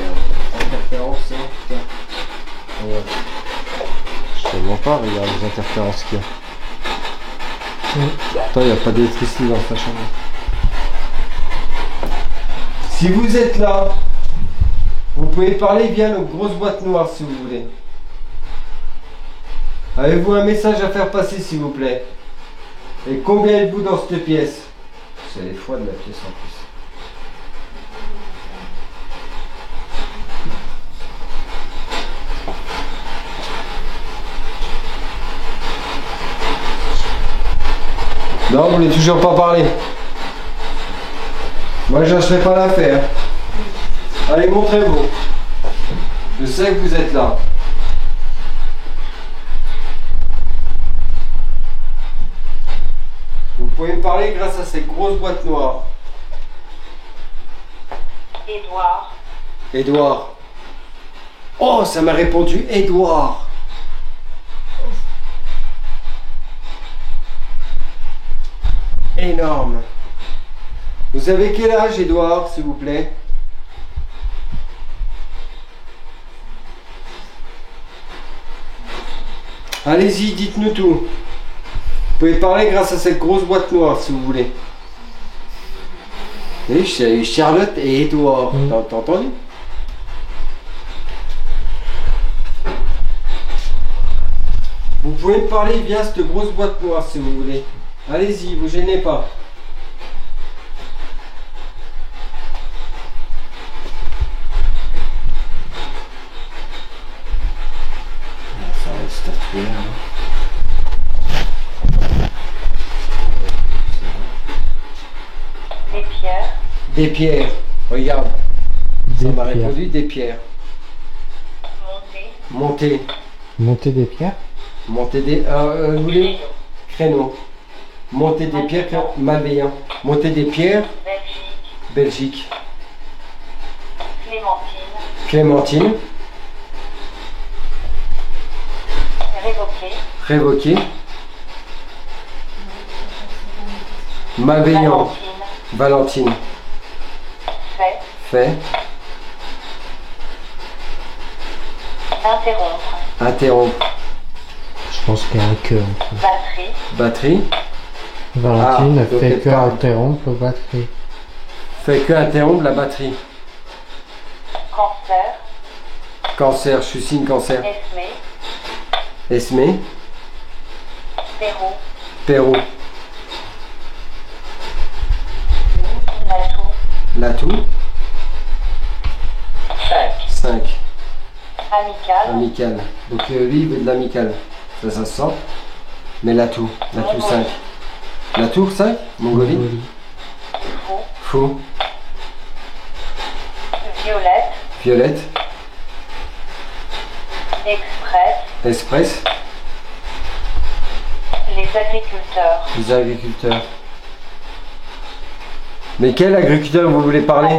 interférence, hein, putain. Ouais. Je te mens pas, regarde les interférences qu'il y a. Attends, il n'y a pas d'électricité dans sa chambre. Si vous êtes là, vous pouvez parler via notre grosse boîte noire si vous voulez. Avez-vous un message à faire passer s'il vous plaît? Et combien êtes-vous dans cette pièce? C'est les fois de la pièce en plus. Non, vous voulez toujours pas parler. Moi, je lâcherai pas l'affaire. Allez, montrez-vous. Je sais que vous êtes là. Vous pouvez me parler grâce à ces grosses boîtes noires. Édouard. Édouard. Oh, ça m'a répondu Édouard. Énorme. Vous avez quel âge, Édouard, s'il vous plaît? Allez-y, dites-nous tout. Vous pouvez parler grâce à cette grosse boîte noire, si vous voulez. Oui, Charlotte et Édouard. T'as entendu? Vous pouvez me parler via cette grosse boîte noire, si vous voulez. Allez-y, vous gênez pas. Ça va être statuaire. Des pierres. Des pierres. Regarde. Ça m'a pierres. répondu des pierres. Monter. Monter. Monter des pierres. Monter des... vous voulez? Créneau. Monter des pierres, malveillant. Monter des pierres, Belgique. Belgique. Clémentine. Clémentine, Révoquer. révoqué. Malveillant, Valentine. Valentine. Fait. Fait, Interrompre. interrompre. Je pense qu'il y a un que. Batterie. Batterie, Valentine Ah, donc fait elle que parle. interrompre batterie. fait que interrompre la batterie. Cancer. Cancer, je suis signe cancer. Esmé. Esmé, Pérou. Pérou, Latou. Latou, 5. 5. Amical. Amical. Donc lui il veut de l'amical. Ça se sent. Mais Latou, Latou 5. Latou 5, Mongolie. Fou. Fou, Violette. Violette, Express. Express. Les agriculteurs. Les agriculteurs. Mais quel agriculteur vous voulez parler?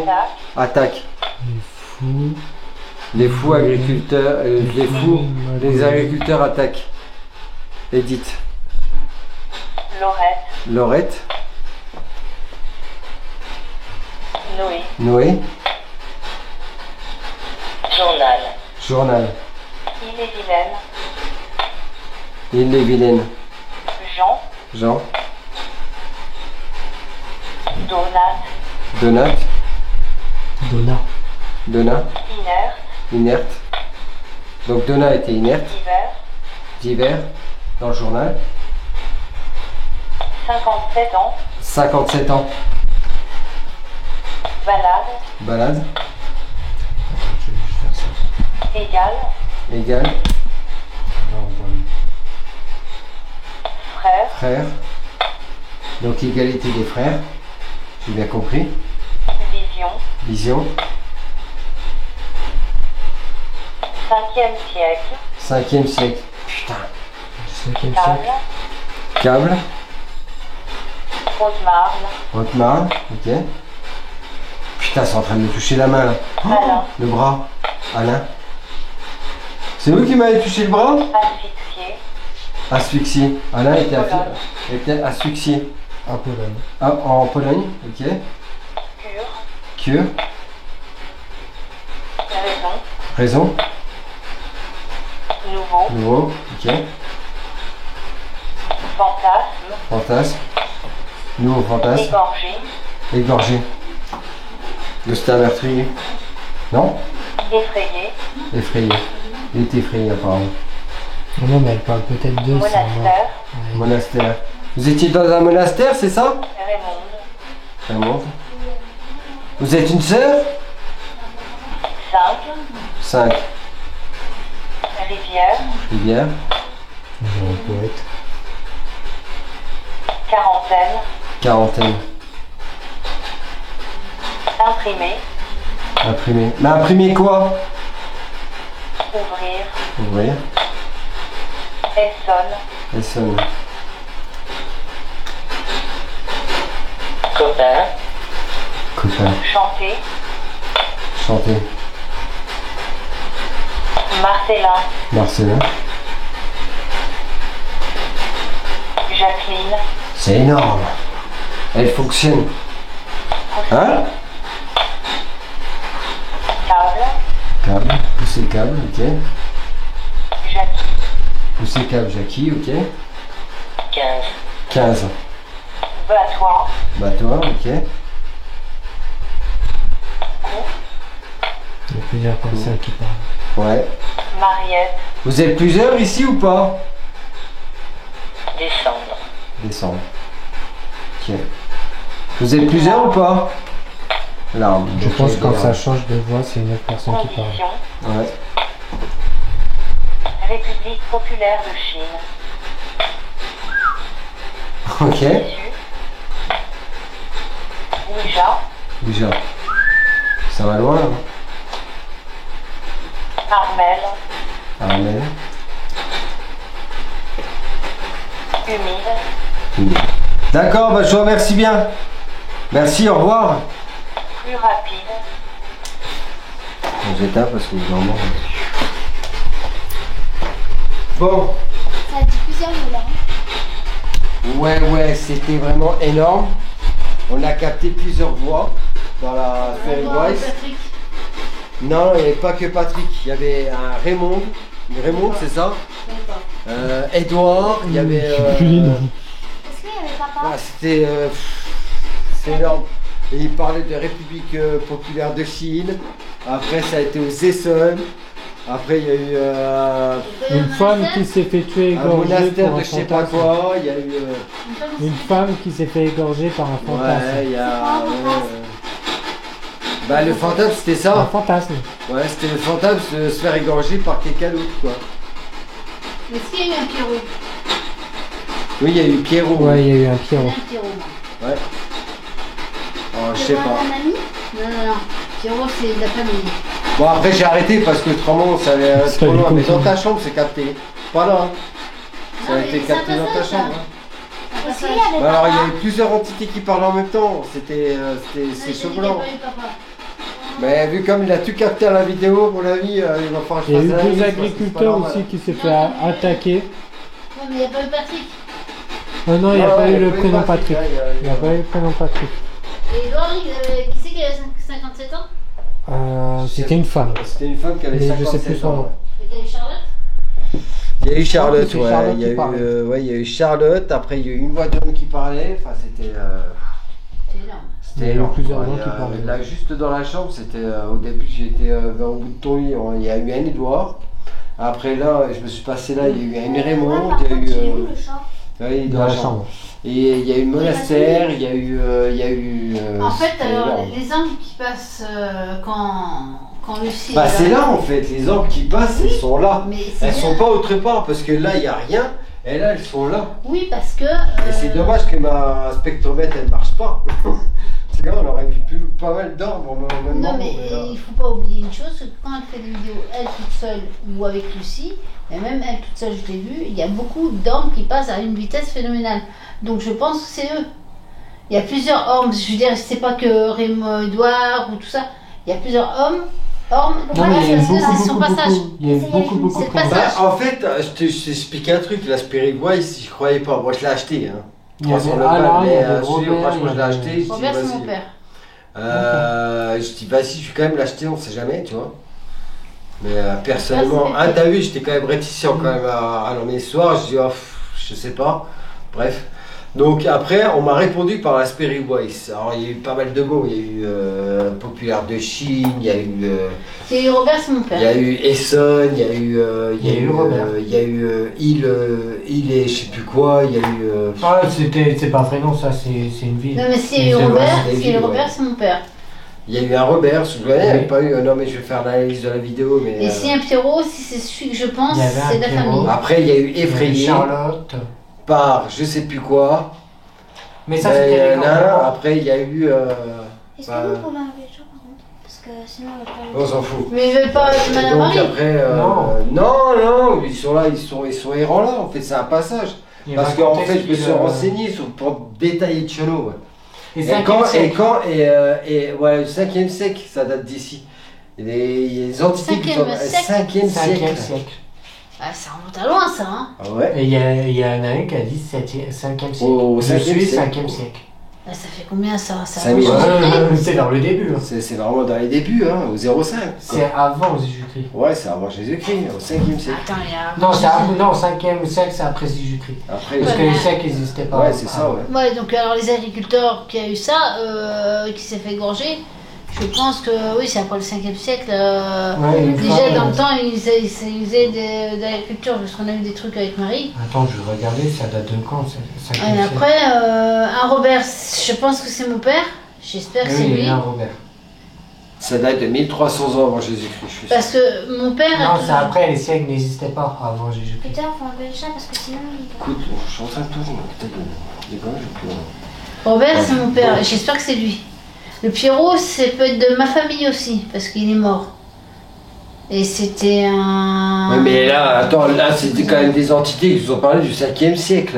Attaque. Attaque. Les fous. Les fous agriculteurs. Les fous. Les agriculteurs attaquent. Edith. Lorette. Laurette. Noé. Noé. Journal. Journal. Ille-et-Vilaine. Ille-et-Vilaine. Jean. Jean. Donat. Donat. Donna. Donna. Inerte. Inerte. Donc Donna était inerte. Divers. Divers. Dans le journal. 57 ans. 57 ans. Balade. Balade. Attends, je vais juste faire ça. Égal. Égal. Là, on voit. Frère. Frère. Donc égalité des frères. J'ai bien compris. Vision. Vision. 5e siècle. 5e siècle. Putain. 5e siècle. Table. Câble. Haute-Marne. Haute-Marne. Ok. Putain, c'est en train de me toucher la main là. Alain. Le bras. Alain. C'est vous qui m'avez touché le bras? Asphyxié. Asphyxié. Alain était asphyxié. En Pologne. Ah, en Pologne. Ok. Cure. Cure. Raison. Raison. Nouveau. Nouveau. Ok. Fantasme. Fantasme. Nouveau fantasme. Égorgé. Égorgé. Gustave meurtrier. Non? Effrayé. Effrayé. Il est effrayé apparemment. Oh non, mais elle parle peut-être de ça. moi. Monastère. Ouais. Monastère. Vous étiez dans un monastère, c'est ça? Raymond. Raymond. Vous êtes une sœur? 5. 5. Rivière. Rivière. Genre un poète. Quarantaine. Quarantaine. Imprimé. Imprimé. Mais imprimer quoi? Ouvrir. Ouvrir. Essonne. Essonne. Copain. Copain. Chanter. Chanter. Marcellin. Marcelin. Jacqueline. C'est énorme. Elle fonctionne. Hein? Câble. Câble. Pousser câble, ok. Jackie. Pousser câble, Jackie, ok. 15. 15. Battoir. Battoir, ok. Il y a plusieurs personnes qui parlent. Ouais. Mariette. Vous êtes plusieurs ici ou pas? Descendre. Descendre. Ok. Vous êtes plusieurs ou pas? Larme. Je Ok, pense que quand larme. ça change de voix, c'est une autre personne qui parle. Condition. Ouais. République populaire de Chine. Ok. Jésus. Ouija. Déjà. Ça va loin là. Armel. Armel. Humide. D'accord, bah, je vous remercie bien. Merci, au revoir. Plus rapide. J'éteins parce que vraiment. Bon, Ça dit plusieurs mots là. ouais, c'était vraiment énorme. On a capté plusieurs voix dans la Fairyboys. Non, il n'y avait pas que Patrick, il y avait un Raymond. Raymond, c'est ça? Edouard, il y avait. Est-ce qu'il y avait papa? C'était c'est énorme. Et il parlait de République populaire de Chine. Après, ça a été aux Essonnes. Après, il y a eu Une femme qui s'est fait tuer un égorgée monastère pour de un je sais pas fantasme. quoi. Il y a eu. Une femme qui s'est fait égorger par un fantasme. Ouais, il y a. C'est quoi un fantasme? Bah, le fantasme, c'était Un ça. fantasme. Ouais, c'était le fantasme de se faire égorger par quelqu'un d'autre, quoi. Mais s'il y a eu un Pierrot, Oui, il y a eu Pierrot. Ouais, il y a eu un il y a Pierrot. un Pierrot, moi. Ouais. Oh, je sais C'est pas. un ami? Non. Pierrot, c'est de la famille. Bon, après, j'ai arrêté parce que autrement, ça allait être Ça trop allait loin. Mais confondre. dans ta chambre, c'est capté. Pas là. Ça a Non, été mais c'est un capté dans ta passage, chambre. ça. Hein. Aussi, il y avait Bah alors, il y papa. avait plusieurs entités qui parlaient en même temps. C'est chaud blanc. Mais vu comme il a tout capté à la vidéo, pour la vie, il va falloir que Il y a je eu fasse deux l'analyse, parce que c'est pas agriculteurs normal. aussi qui s'est fait attaquer. Ouais, mais il n'y a pas eu Patrick. Non, il n'y a Ouais, pas eu ouais, le il y a prénom pas eu Patrick. Patrick, Il n'y a pas eu le prénom Patrick. Et Edouard, qui c'est qui avait 57 ans? C'était une femme. C'était une femme qui avait Mais je 57 sais plus son ans. nom. Ouais. Et t'as eu Charlotte? Il y a eu Charlotte, c'est ouais. Charlotte Il y a qui eu, parlait. ouais, il y a eu Charlotte. Après, il y a eu une voix d'homme qui parlait. Enfin, c'était. C'est énorme. Il y a eu énorme. plusieurs Ouais, gens qui parlaient. Là, juste dans la chambre, c'était. Au début, j'étais au bout de ton lit. Il y a eu un Edouard. Après, là, je me suis passé là. Il y a eu une Raymond. Par Il y a contre, eu. il est où, le chat? Oui, Dans la chambre. Et il y a eu le monastère. Il y a eu. En fait, c'était alors, énorme. les hommes qui passent quand Lucie Bah, est c'est là en fait. Les orbes qui passent, elles sont là. Mais c'est Elles bien. sont pas autre part parce que là, il n'y a rien. Et là, elles sont là. Oui, parce que. Et c'est dommage que ma spectromètre elle marche pas. Parce que là, on aurait pu plus pas mal d'arbres en même Non, temps, mais là. il faut pas oublier une chose, c'est que quand elle fait des vidéos, elle toute seule ou avec Lucie, et même elle toute seule, je l'ai vu, il y a beaucoup d'hommes qui passent à une vitesse phénoménale. Donc je pense que c'est eux. Il y a plusieurs hommes, je veux dire, c'est pas que Raymond Edouard ou tout ça, il y a plusieurs hommes. Non, mais il y a eu c'est beaucoup, son beaucoup, passage. beaucoup. Il y a eu beaucoup C'est de pas prénoms. ça. Bah, en fait, je t'explique un truc. La Spiriguay, si je croyais pas, moi je l'ai acheté. Hein. Il y avait 300 Alain, balles, il y mais avait celui-là, Robert, franchement, je l'ai acheté. Je dis, Robert, c'est mon vas-y. père. Je dis, vas-y, je vais quand même l'acheter, on sait jamais, tu vois. Mais personnellement, Robert, c'est t'as vu, j'étais quand même réticent quand même à l'emmener ce soir. Je dis, oh, je sais pas. Bref. Donc après, on m'a répondu par la Spiriguay. Alors il y a eu pas mal de mots. Il y a eu Populaire de Chine, il y a eu. Et Robert, c'est mon Il père. y a eu Essonne, il y a eu, Il y a eu Robert. il y a eu île et je sais plus quoi, il y a eu. Ah, c'est pas un prénom, ça, c'est une ville. Non, mais si il y a C'est eu vrai, Robert, c'est des si il y a eu villes, Robert, ouais. c'est mon père. Il y a eu un Robert, je il n'y avait Oui. pas eu. Non, mais je vais faire l'analyse de la vidéo, mais. Et si un Pierrot, si c'est celui que je pense, Il y avait un c'est de la Pierrot. famille. Après, il y a eu Il y avait Effrayé Charlotte. par je sais plus quoi. Mais ça, Ben, il y c'était en les a un. grands. Après, il y a eu. Est-ce Bah. que vous pouvez enlever le chat par contre? Parce que sinon, on va pas le On s'en fout. Mais ils veulent pas Et Madame donc Marie. après, non, ils sont là, ils sont errants là. En fait, c'est un passage. Il y a Parce un qu'en contexte fait, je me qui, suis renseigné pour détailler de Chenot. Et Et 5e quand, siècle. ouais, le 5e siècle, ça date d'ici. Il y a les entités qui sont. 5e siècle. 5e 5e siècle. siècle. Ah, ça remonte à loin, ça, hein. Ah ouais. Et il y en a un qui a dit 5e siècle. Au Je 5e suis siècle. 5e siècle. Ah, ça fait combien, ça? Ça 5000. C'est dans le début. Hein. C'est vraiment dans les débuts, hein, au 05. C'est avant Jésus-Christ. Ouais, c'est avant Jésus-Christ, au 5e siècle. Attends, il y a... Non, c'est avant, non, 5e siècle, c'est après Jésus-Christ. Après, Parce Ouais, que mais- les siècles n'existaient pas. ouais, c'est ça, ouais. Ouais, donc alors les agriculteurs qui a eu ça, qui s'est fait égorger, je pense que oui, c'est après le 5e siècle. Ouais, les Déjà femmes, dans le temps, ils faisaient de l'agriculture, parce qu'on a eu des trucs avec Marie. Attends, je vais regarder, ça date de quand? C'est 5e Et siècle. après, un Robert, je pense que c'est mon père. J'espère que c'est Oui, il lui. y a un Robert. Ça date de 1300 ans avant Jésus-Christ, je suis sûr. Parce que mon père. Non, c'est après, les siècles n'existaient pas avant Jésus-Christ. Peter, faut enlever le chat parce que sinon. Écoute, je suis en train de tourner, putain, les gars, j'ai plus. Robert, c'est mon père. J'espère que c'est lui. Le Pierrot, c'est peut être de ma famille aussi, parce qu'il est mort. Et c'était un. Ouais, mais là, attends, là, c'était quand même des entités qui nous ont parlé du 5e siècle.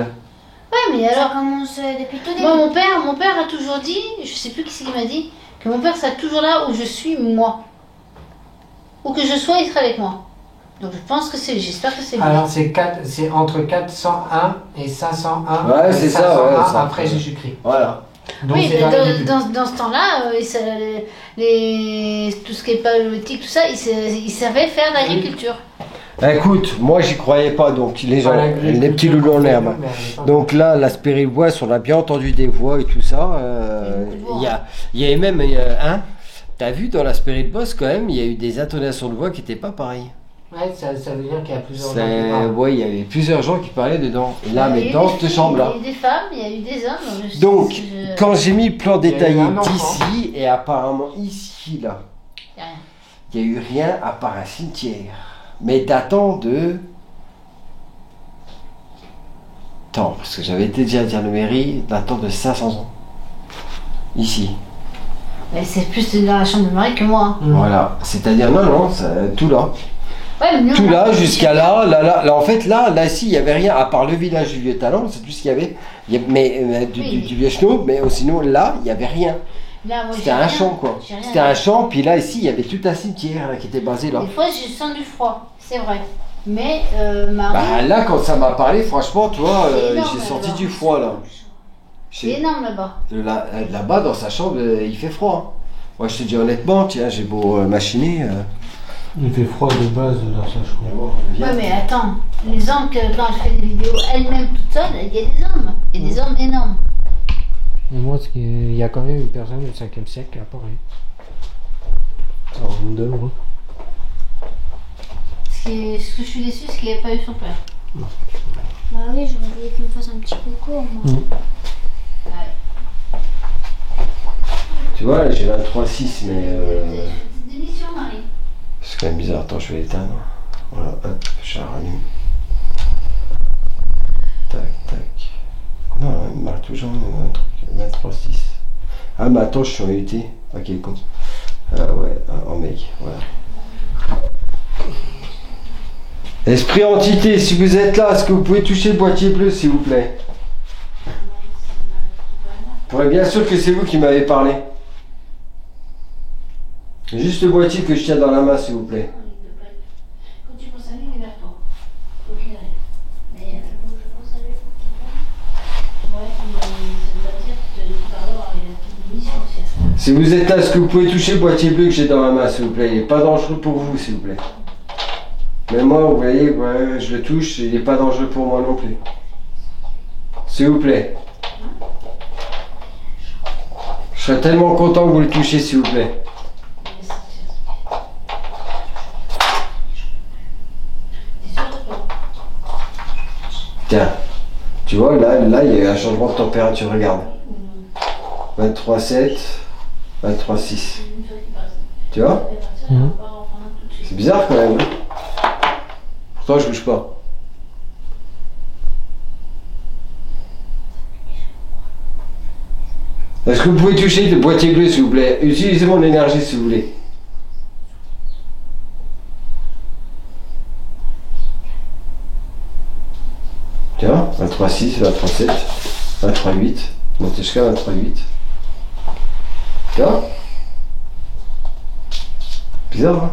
Ouais, mais Ça alors. commence depuis tout début. Moi, mon père a toujours dit, je sais plus qui c'est qui m'a dit, que mon père sera toujours là où je suis moi. Où que je sois, il sera avec moi. Donc je pense que c'est lui, j'espère que c'est lui. Alors, c'est entre 401 et 501. Ouais, et c'est ça, 501 ouais, ça. après Jésus-Christ. Voilà. Donc, oui, c'est dans les débuts. dans ce temps-là, tout ce qui est paléolithique, tout ça, ils savaient faire de l'agriculture. Écoute, moi j'y croyais pas, donc les gens, Voilà, les petits loulous en herbe. mais elle est pas- Donc là, la Spirivoix, on a bien entendu des voix et tout ça. Il y avait même un. T'as vu dans la Spirivoix quand même, il y a eu des intonations de voix qui n'étaient pas pareilles. Ouais, ça veut dire qu'il y a plusieurs gens qui parlent. Ouais, il y avait plusieurs gens qui parlaient dedans. Et là, Il y a mais eu dans des cette filles, chambre-là. Il y a eu des femmes, il y a eu des hommes. Donc, je- quand j'ai mis le plan Il y a eu détaillé un enfant. d'ici, et apparemment ici, là, Il y a rien. il n'y a eu rien à part un cimetière. Mais datant de. Attends, parce que j'avais été déjà à Diane-Mairie, datant de 500 ans. Ici. Mais c'est plus dans la chambre de Marie que moi. Voilà. C'est-à-dire, non, tout là. Ouais, mais nous, Tout là, jusqu'à là, en fait, là, ici, il n'y avait rien, à part le village du vieux talent, c'est tout ce qu'il y avait. Du vieux chenot, mais sinon, là, il n'y avait rien. Là, moi, C'était un champ, quoi. C'était un champ, puis là, ici, il y avait tout un cimetière là, qui était basé là. Des fois, je sens du froid, c'est vrai. Mais Marie. Bah là, quand ça m'a parlé, franchement, toi, C'est énorme, j'ai senti là-bas. du froid là. C'est énorme là-bas. Là-bas, dans sa chambre, il fait froid. Moi, je te dis honnêtement, tiens, j'ai beau machiner. Il fait froid de base dans sa chambre. Ouais, mais attends, les hommes, quand je fais des vidéos elle-même toute seule, il y a des hommes. Il y a des hommes énormes. Et moi, il y a quand même une personne du 5e siècle qui a apparu. Alors, on me demande. Ce que je suis déçue, c'est qu'il n'y a pas eu son père. Bah oui, j'aurais voulu qu'il me fasse un petit coucou au moins. Ouais. Tu vois, là, j'ai 23,6, mais. C'est des missions, Marie. C'est quand même bizarre. Attends, je vais l'éteindre. Voilà, hop, je la rallume. Tac, tac. Non, il marque toujours un truc. 23,6. Ah, mais attends, je suis en UT. Ah, quel con. Ah, ouais, en mec, voilà. Esprit entité, si vous êtes là, est-ce que vous pouvez toucher le boîtier bleu, s'il vous plaît? Pour être bien sûr que c'est vous qui m'avez parlé. Juste le boîtier que je tiens dans la main, s'il vous plaît. Quand tu penses à lui, il est vers toi. Faut qu'il arrive. Mais faut que je pense à lui, faut qu'il arrive. Ouais, mais ça veut pas dire que tout à l'heure, il a toute une mission aussi à faire. Si vous êtes là, est-ce que vous pouvez toucher le boîtier bleu que j'ai dans ma main, s'il vous plaît? Il n'est pas dangereux pour vous, s'il vous plaît. Mais moi, vous voyez, ouais, je le touche, il n'est pas dangereux pour moi non plus. S'il vous plaît. Je serais tellement content que vous le touchiez, s'il vous plaît. Tiens, tu vois, là, il y a eu un changement de température, regarde. 23,7, 23,6. Tu vois? C'est bizarre quand même. Pourtant, je bouge pas. Est-ce que vous pouvez toucher le boîtier bleu, s'il vous plaît? Utilisez mon énergie, si vous voulez. Tiens, 23,6, 23,7, 23,8. Montez jusqu'à 23,8. Tiens. Bizarre, hein?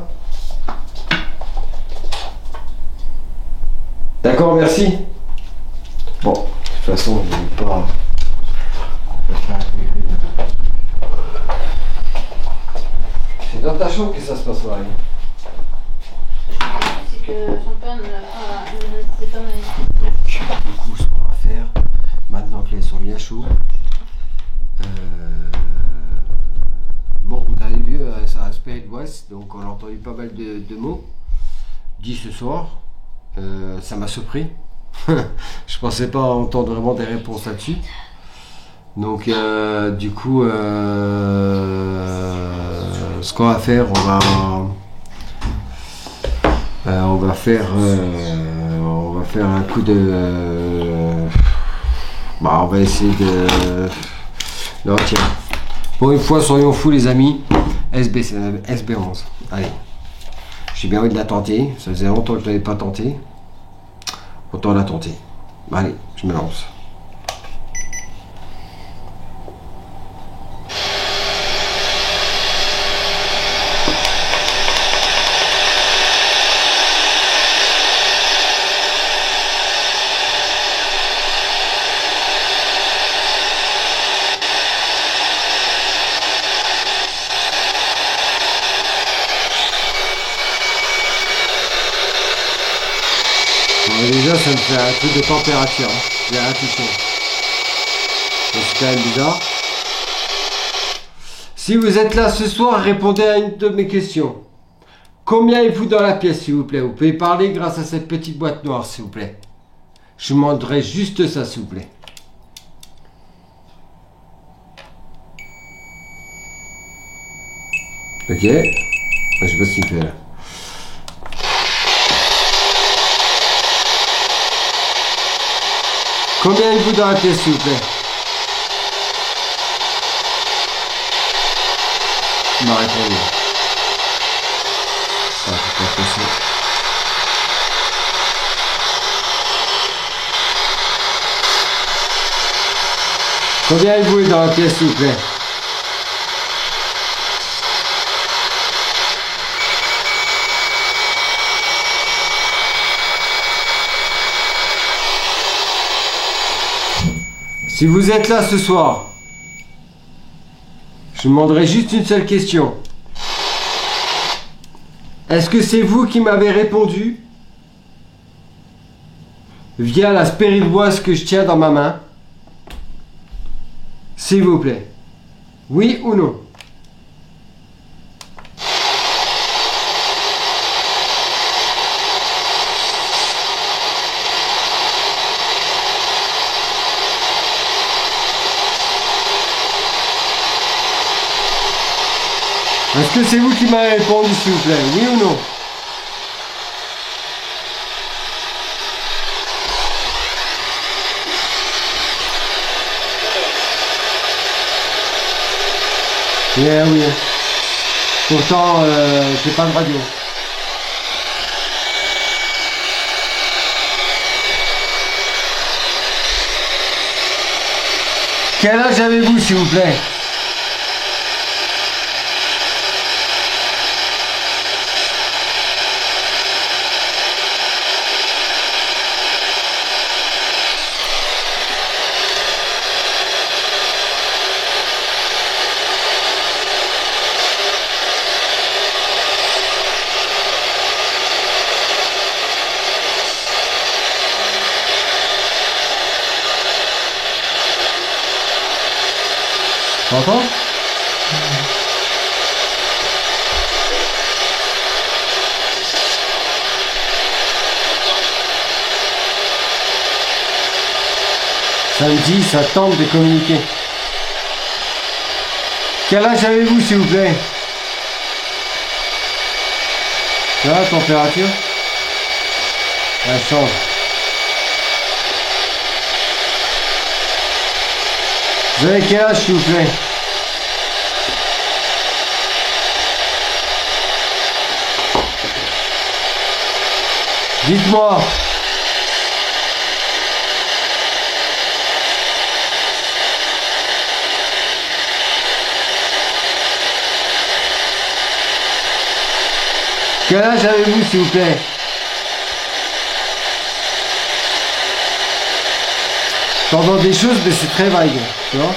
D'accord, merci. Bon, de toute façon, je ne vais pas... C'est dans ta chambre que ça se passe, Marie. C'est que son père ne s'est pas marié. Du coup, ce qu'on va faire, maintenant que les sont bien chauds, bon, vous avez vu, ça a Spirit Voice, donc on a entendu pas mal de mots dit ce soir. Ça m'a surpris. Je pensais pas entendre vraiment des réponses là-dessus. Donc, du coup, ce qu'on va faire, on va faire un coup de... on va essayer de... Non, tiens. Pour une fois, soyons fous, les amis. SB11. Allez. J'ai bien envie de la tenter. Ça faisait longtemps que je ne l'avais pas tenté. Autant la tenter. Allez, je me lance. Déjà, ça me fait un truc de température. J'ai rien touché. C'est quand même bizarre. Si vous êtes là ce soir, répondez à une de mes questions. Combien êtes-vous dans la pièce, s'il vous plaît? Vous pouvez parler grâce à cette petite boîte noire, s'il vous plaît. Je vous demanderai juste ça, s'il vous plaît. Ok. Je sais pas ce qu'il fait là. Combien êtes-vous dans la pièce, s'il vous plaît? qui m'a répondu. Ah, c'est pas possible. Combien êtes-vous dans la pièce, s'il vous plaît? Si vous êtes là ce soir, je demanderai juste une seule question. Est-ce que c'est vous qui m'avez répondu via la spéridoise que je tiens dans ma main? S'il vous plaît. Oui ou non? Est-ce que c'est vous qui m'avez répondu, s'il vous plaît? Oui ou non? Yeah, oui. Pourtant, j'ai pas de radio. Quel âge avez-vous, s'il vous plaît? T'entends? Samedi, ça tente de communiquer. Quel âge avez-vous, s'il vous plaît? Là, la température? Elle change. Vous avez quel âge, s'il vous plaît? Dites-moi. Quel âge avez-vous, s'il vous plaît? J'entends des choses, mais c'est très vague, tu vois?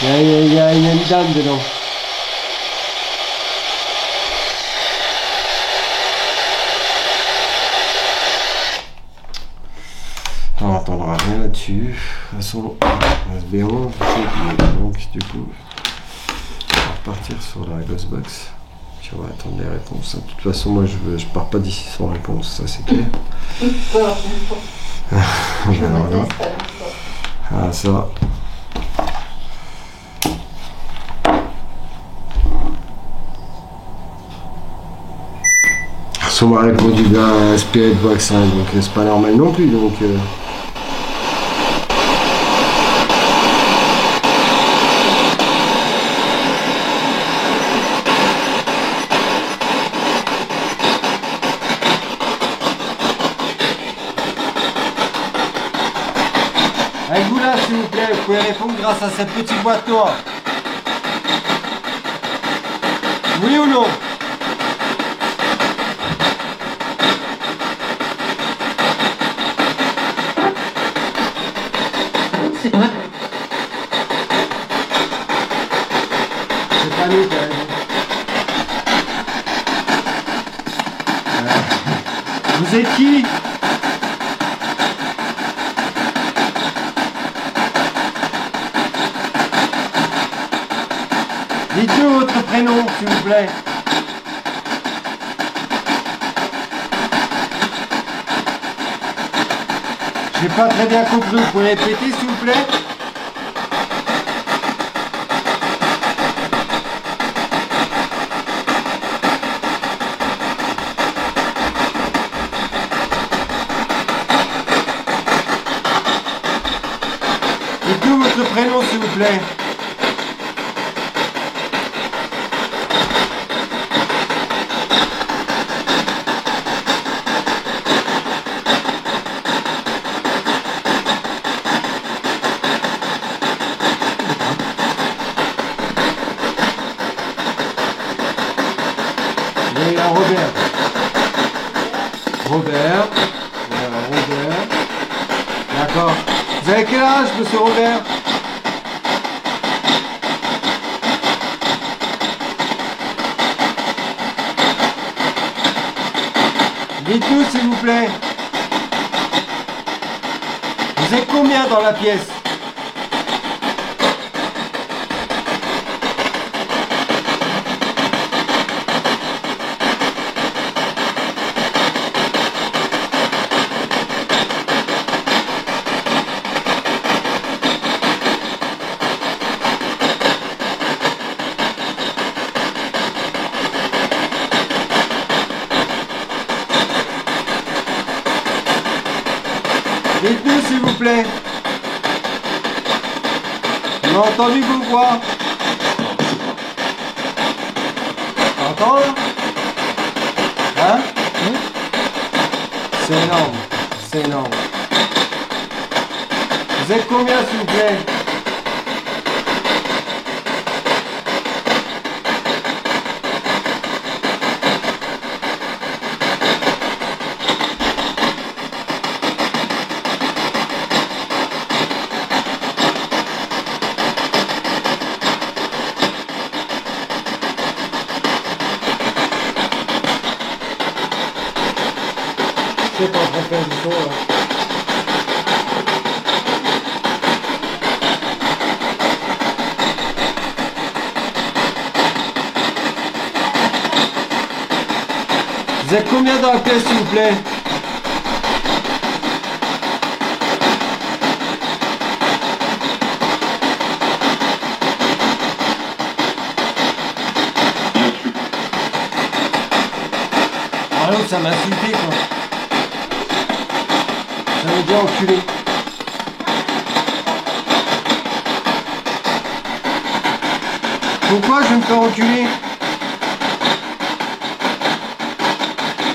Il y a une dame dedans. On n'entendra rien là-dessus. De toute façon, SB11, donc du coup, on va repartir sur la Ghostbox. Puis on va attendre les réponses. De toute façon, moi je pars pas d'ici sans réponse, ça c'est clair. Voilà. Ah, ça. On m'a répondu d'un Spirit Box, hein, donc c'est pas normal non plus. Donc, Êtes-vous là, s'il vous plaît? Vous pouvez répondre grâce à cette petite boîte noire. Oui ou non? C'est pas nous qui avons. Vous êtes qui? Dites-nous votre prénom, s'il vous plaît. J'ai pas très bien compris, vous pouvez répéter, s'il vous plaît? Dites-nous votre prénom, s'il vous plaît. il y a Robert. Robert. Voilà, Robert. D'accord. Vous avez quel âge, monsieur Robert? Dites-nous s'il vous plaît. Vous êtes combien dans la pièce? Dites-nous s'il vous plaît. On a entendu vos voix. T'entends là? Hein? Oui. C'est énorme. C'est énorme. Vous êtes combien s'il vous plaît? Je sais pas en train de faire du son là. Vous êtes combien dans la pièce s'il vous plaît? Ah l'autre ça m'a insulté quoi. Ça m'a déjà enculé. Pourquoi je vais me faire enculer?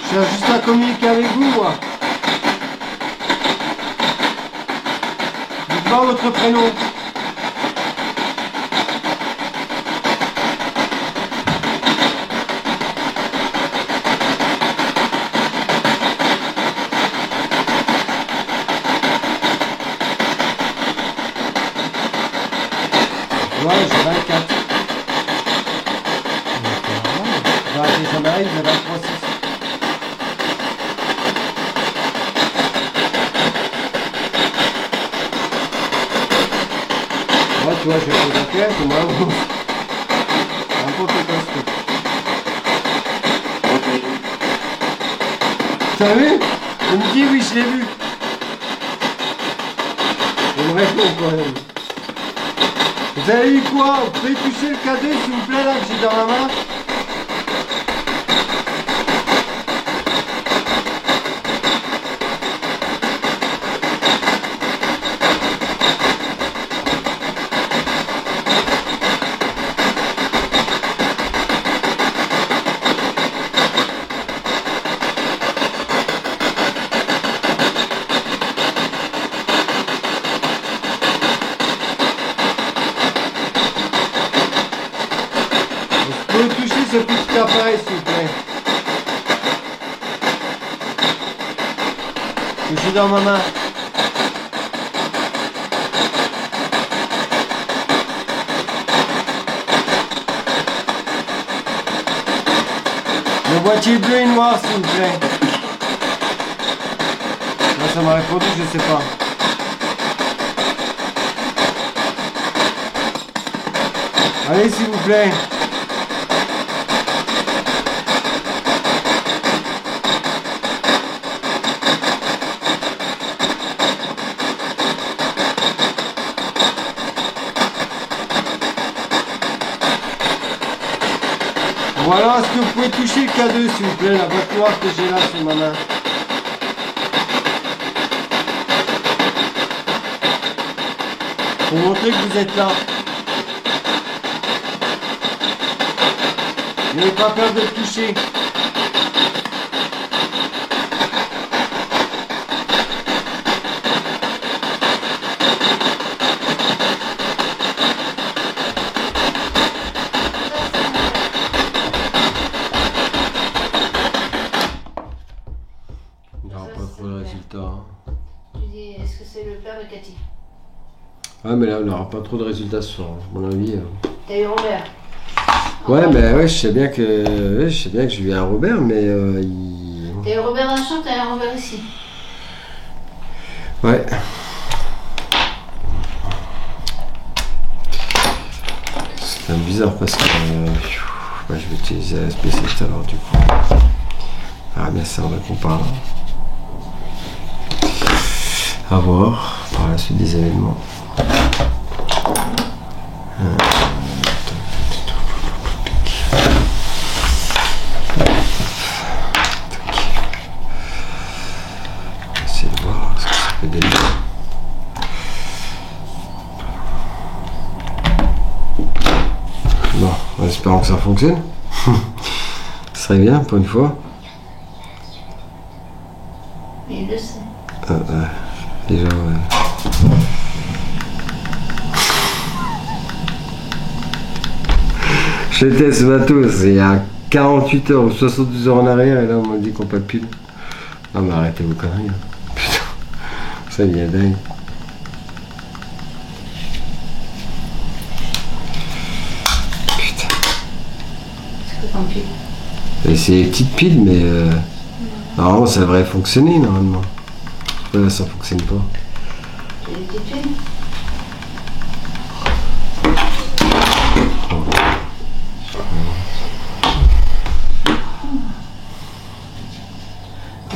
Je cherche juste à communiquer avec vous, moi. Dites-moi votre prénom. Ouais, j'ai 24. Ouais, ça m'arrive, j'ai 23, 6. Ouais, tu vois, je vais poser la pièce, c'est moi. N'importe quoi, ce truc. T'as vu? Il me dit oui, je l'ai vu. Il me répond quand même. Vous avez eu quoi? Vous pouvez toucher le cadet s'il vous plaît là que j'ai dans la main? Vous pouvez toucher ce petit appareil s'il vous plaît. Que j'ai dans ma main. Le boîtier bleu et noir s'il vous plaît. Là ça m'a répondu, je sais pas. Allez s'il vous plaît. Voilà, est-ce que vous pouvez toucher le K2 s'il vous plaît, la boîte noire que j'ai là sur ma main. Pour montrer que vous êtes là. N'ayez pas peur de le toucher. avec Cathy. Ouais, mais là, on n'aura pas trop de résultats ce soir, à mon avis. T'as eu Robert. Ouais, mais ouais, je sais bien que je vais à Robert, mais il... T'as eu Robert dans la chambre, t'as eu Robert ici. Ouais. C'est un bizarre parce que bah, je vais utiliser la spécialiste alors du coup. Ah bien ça on va comparer. À voir par la suite des événements. Essayer de voir ce que ça peut donner. Bon, en espérant que ça fonctionne. Ce serait bien pour une fois. Mais il le sait. Déjà, ouais. Je teste ce matos, il y a 48 heures ou 72 heures en arrière et là on m'a dit qu'on pas de pile. Non mais arrêtez vos conneries. Hein. Putain, ça il est dingue. Putain. C'est quoi comme pile? Et c'est des petites piles mais normalement ça devrait fonctionner normalement. Là ça fonctionne pas. Tu as des petites piles?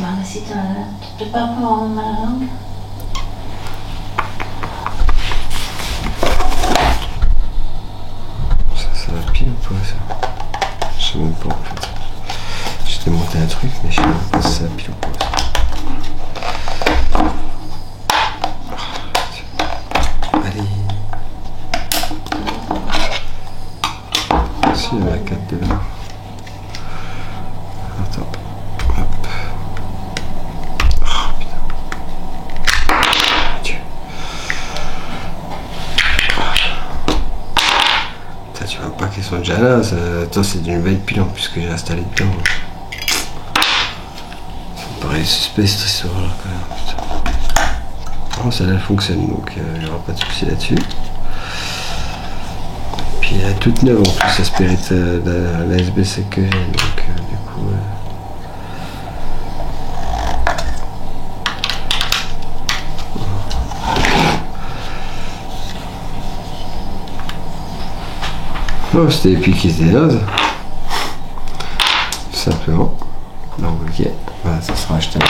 Bah, si tu peux pas prendre ma langue. Ça va pile ou pas ça? Je sais même pas en fait. J'ai démonté un truc mais je sais même pas si ça va pile ou pas ça. Allez. Si il y en a 4 de là. Attends. Hop. Oh putain. Dieu. Putain, tu vois pas qu'ils sont déjà là. Toi c'est d'une belle pile en plus que j'ai installé dedans. Ça me paraît suspect cette histoire là quand même. Putain. Oh, celle-là elle fonctionne donc il n'y aura pas de souci là-dessus. Puis elle est toute neuve en plus, la Spirit, la SBC que j'ai, donc du coup. Oh, c'était épique qui étaient nazes. Tout simplement. Donc ok, bah, ça sera acheté un peu.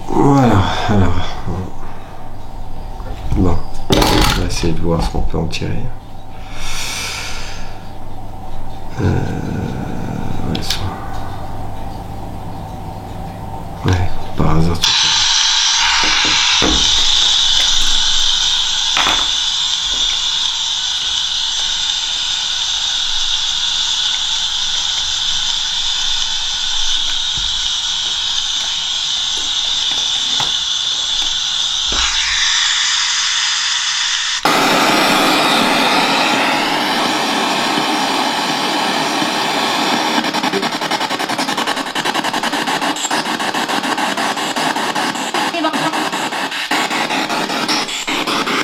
Voilà, alors. Bon, on va essayer de voir ce qu'on peut en tirer. Ouais, ça. Ouais, par hasard, tout ça.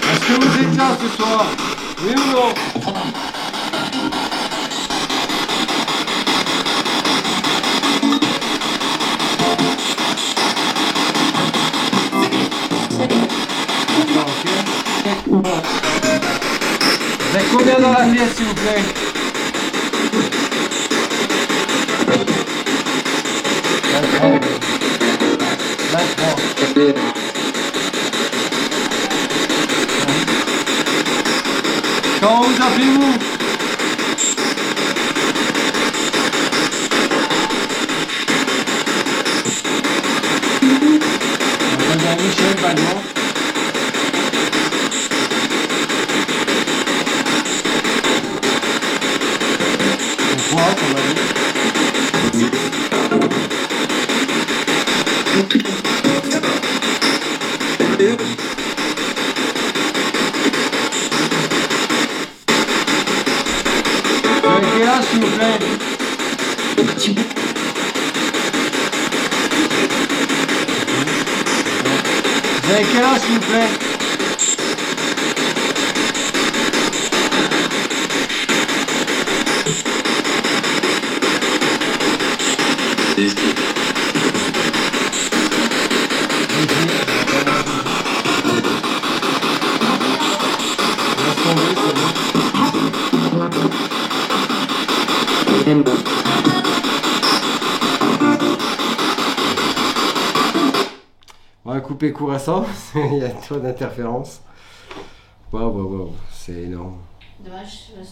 Est-ce que vous êtes là ce soir? Oui ou non? Vous êtes combien dans la pièce s'il vous plaît? Comment vous appelez-vous? Michel Balmont. Pourquoi qu'on a dit? Vous avez quel âge s'il vous plaît? Vous avez quel âge, s'il vous plaît? On va couper court à ça, il y a trop d'interférences. Waouh, c'est énorme. Dommage, je veux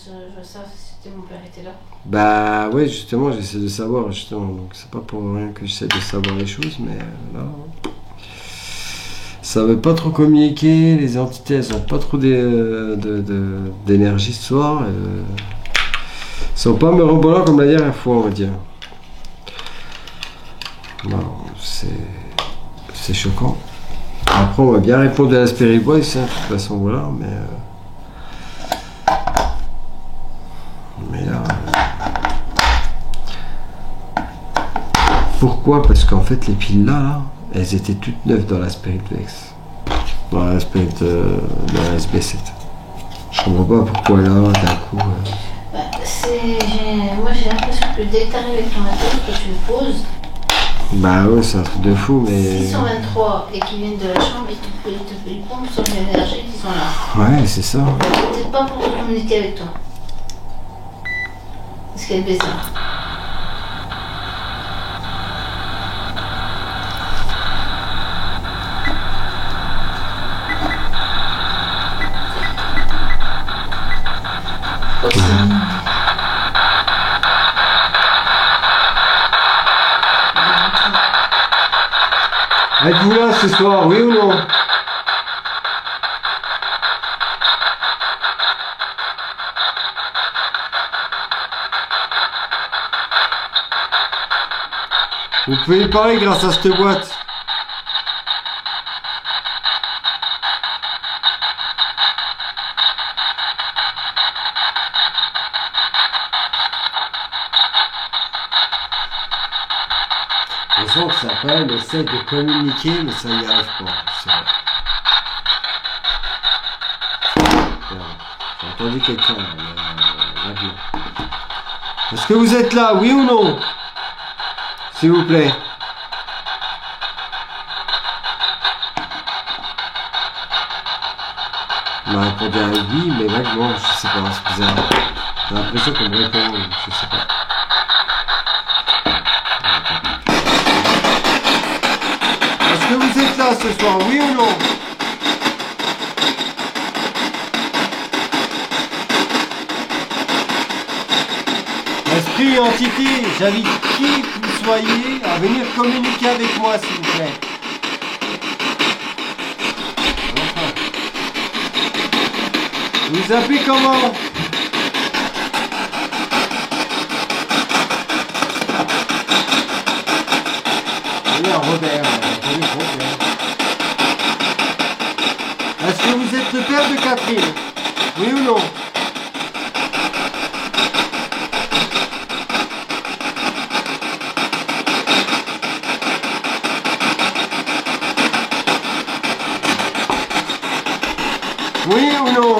savoir si c'était mon père était là. Bah ouais, justement, j'essaie de savoir, justement. Donc c'est pas pour rien que j'essaie de savoir les choses, mais là... Ça veut pas trop communiquer, les entités, elles ont pas trop d'énergie ce soir. Elles sont pas mirobolants comme la dernière fois, on va dire. Non, c'est choquant. Après, on va bien répondre à la Spirit Voice, hein, de toute façon, voilà, mais là... Pourquoi? Parce qu'en fait, les piles là, elles étaient toutes neuves dans la Spirit Vex. Dans la Spirit... dans la SB7. Je comprends pas pourquoi là, d'un coup... Bah, moi j'ai l'impression que dès que tu arrives avec ton matos, que tu le poses... Bah ouais, c'est un truc de fou, mais... 623 et qui viennent de la chambre, ils pompent sur les énergies qui sont là. Ouais, c'est ça. Peut-être pas pour communiquer avec toi. Parce qu'elle baisse là. Êtes-vous là ce soir, oui ou non? Vous pouvez y parler grâce à cette boîte. Je sens que ça quand même essaie de communiquer, mais ça n'y arrive pas. C'est vrai. J'ai entendu quelqu'un, vaguement. Est-ce que vous êtes là, oui ou non? S'il vous plaît. On m'a répondu à oui, mais vaguement, je sais pas, c'est bizarre. J'ai l'impression qu'on me répond, je sais pas. Est-ce que vous êtes là ce soir, oui ou non? Esprit et entité, j'invite qui que vous soyez à venir communiquer avec moi, s'il vous plaît. Enfin. Vous vous appelez comment? Robert. Est-ce que vous êtes le père de Catherine? Oui ou non? Oui ou non?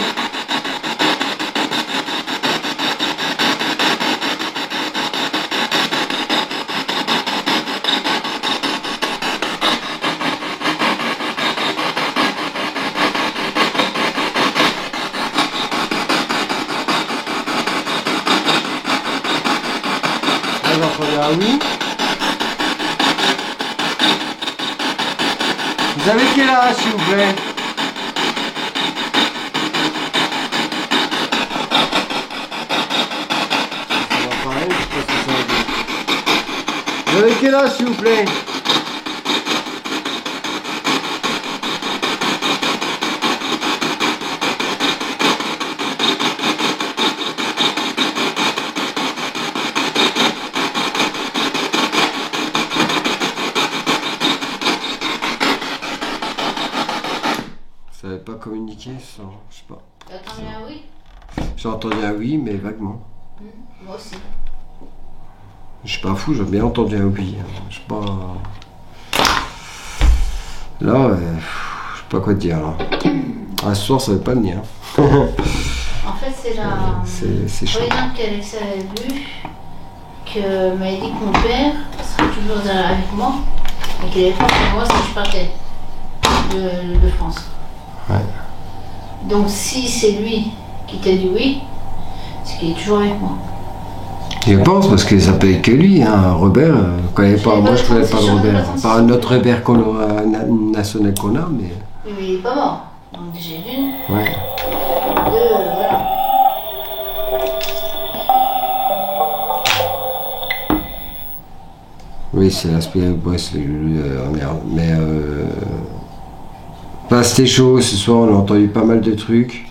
Ah oui. Vous avez quel âge, s'il vous plaît? Ça va pareil, je sais pas ce que ça veut dire. Vous avez quel âge, s'il vous plaît? Ça n'avait pas communiqué, ça, je sais pas. T'as entendu un oui? J'ai entendu un oui, mais vaguement. Moi aussi. Je suis pas fou, j'ai bien entendu un oui. Je sais pas. Là, pas quoi te dire là. Ah, ce soir ça va pas venir. En fait, c'est la C'est chaud. voyante qu'Alexa avait vue, que m'avait dit que mon père serait toujours avec moi et qu'il allait prendre sur moi si je partais de France. Ouais. Donc si c'est lui qui t'a dit oui, c'est qu'il est toujours avec moi. Je pense parce que ça peut être que lui, hein. Robert, moi je connais pas de Robert. Pas notre Robert national qu'on a, mais. Oui, mais il est pas mort. Donc déjà d'une, Ouais. deux, voilà. Oui, c'est l'aspect boss, merde. Mais bah, c'était chaud ce soir, on a entendu pas mal de trucs.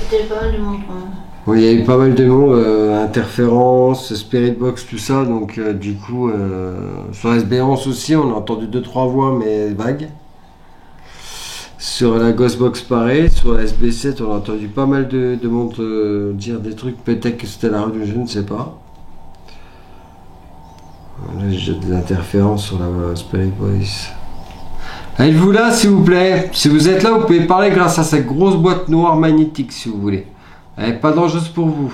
C'était pas mal de monde quand même. Oui, il y a eu pas mal de mots, interférences, spirit box, tout ça, donc du coup, sur SB11 aussi, on a entendu 2-3 voix, mais vagues. Sur la Ghostbox pareil, sur la SB7, on a entendu pas mal de monde dire des trucs, peut-être que c'était la radio, je ne sais pas. Là, j'ai des interférences sur la Spirit Voice. Êtes-vous là, s'il vous plaît? Si vous êtes là, vous pouvez parler grâce à cette grosse boîte noire magnétique, si vous voulez. Elle n'est pas dangereuse pour vous,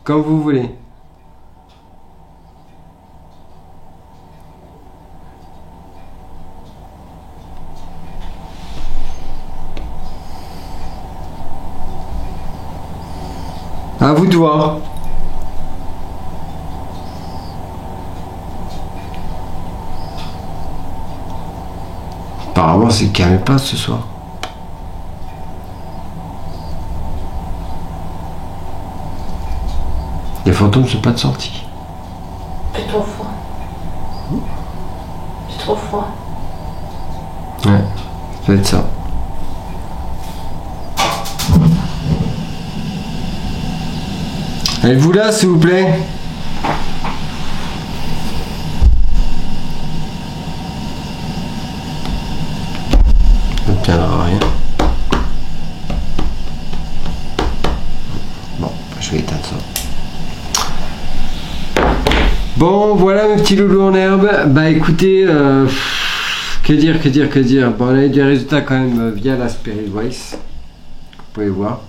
comme vous voulez. À vous de voir. Apparemment, c'est calme pas ce soir. Les fantômes sont pas de sortie. C'est trop froid. C'est trop froid. Ouais, ça doit être ça. Êtes-vous là, s'il vous plaît? Ça ne tiendra à rien. Bon, je vais éteindre ça. Bon, voilà mes petits loulous en herbe. Bah écoutez, que dire. Bon, on a eu des résultats quand même via la Spirit Voice. Vous pouvez voir.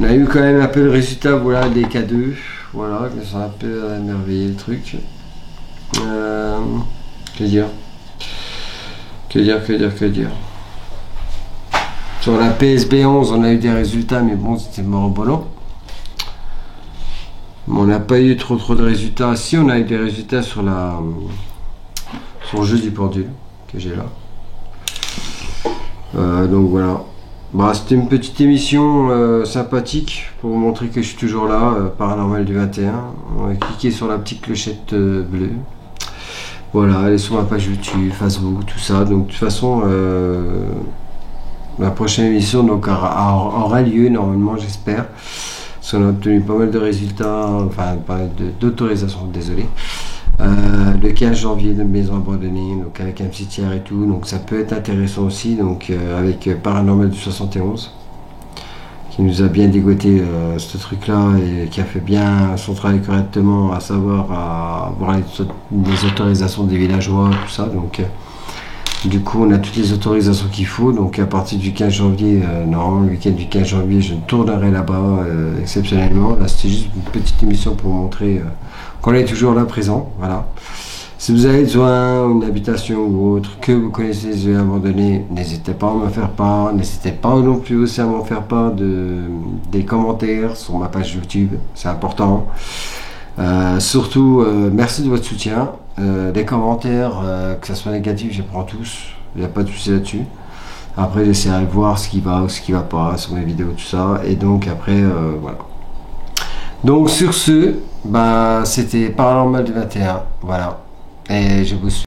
On a eu quand même un peu le résultat, voilà, des K2. Voilà, qui sont un peu émerveillés le truc. Que dire. Sur la PSB11, on a eu des résultats, mais bon, c'était mort au ballon. On n'a pas eu trop de résultats. Si, on a eu des résultats sur le jeu du pendule que j'ai là. Donc voilà. Bah, c'était une petite émission sympathique pour vous montrer que je suis toujours là, Paranormal du 21. On va cliquer sur la petite clochette bleue. Voilà, allez sur ma page YouTube, Facebook, tout ça. Donc de toute façon, la prochaine émission donc, aura lieu normalement, j'espère. Parce qu'on a obtenu pas mal de résultats, enfin pas mal d'autorisations, désolé. Le 15 janvier de maison abandonnée, donc avec un petit tiers et tout, donc ça peut être intéressant aussi, donc avec Paranormal du 71 qui nous a bien dégoté ce truc là et qui a fait bien son travail correctement, à savoir à avoir les autorisations des villageois, tout ça, donc du coup on a toutes les autorisations qu'il faut, donc à partir du 15 janvier, normalement le week-end du 15 janvier je tournerai là-bas exceptionnellement. Là c'était juste une petite émission pour vous montrer qu'on est toujours là présent, voilà. Si vous avez besoin d'une habitation ou autre, que vous connaissez les lieux abandonnés, n'hésitez pas à me faire part, n'hésitez pas non plus aussi à m'en faire part des commentaires sur ma page YouTube, c'est important. Surtout, merci de votre soutien. Les commentaires, que ce soit négatif, je les prends tous, il n'y a pas de souci là-dessus. Après, j'essaierai de voir ce qui va ou ce qui va pas sur mes vidéos, tout ça, et donc après, voilà. Donc sur ce, bah, c'était Paranormal du 21, voilà. Et je vous